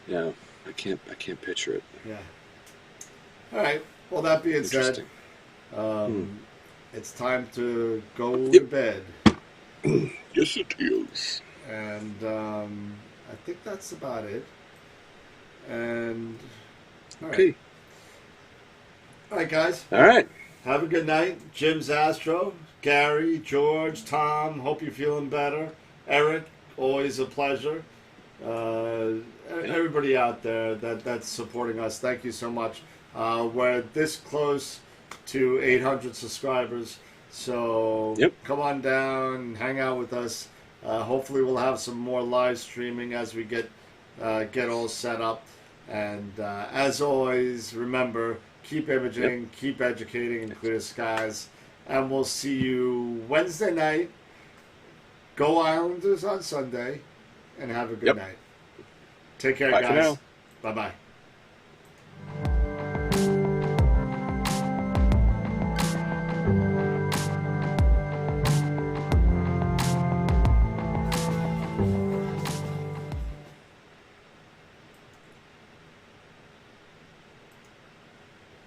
Yeah, I can't picture it. Yeah. All right. Well, that being said, Interesting. it's time to go to Yep. bed. Yes, it is. And I think that's about it. And all right. Okay. All right, guys. All right. Have a good night. Jim's Astro, Gary, George, Tom. Hope you're feeling better. Eric, always a pleasure. Everybody out there that's supporting us, thank you so much. We're this close to 800 subscribers, so come on down, hang out with us. Hopefully, we'll have some more live streaming as we get all set up. And as always, remember, keep imaging, keep educating in clear skies, and we'll see you Wednesday night. Go Islanders on Sunday, and have a good night. Take care, Bye for guys. now. Bye-bye.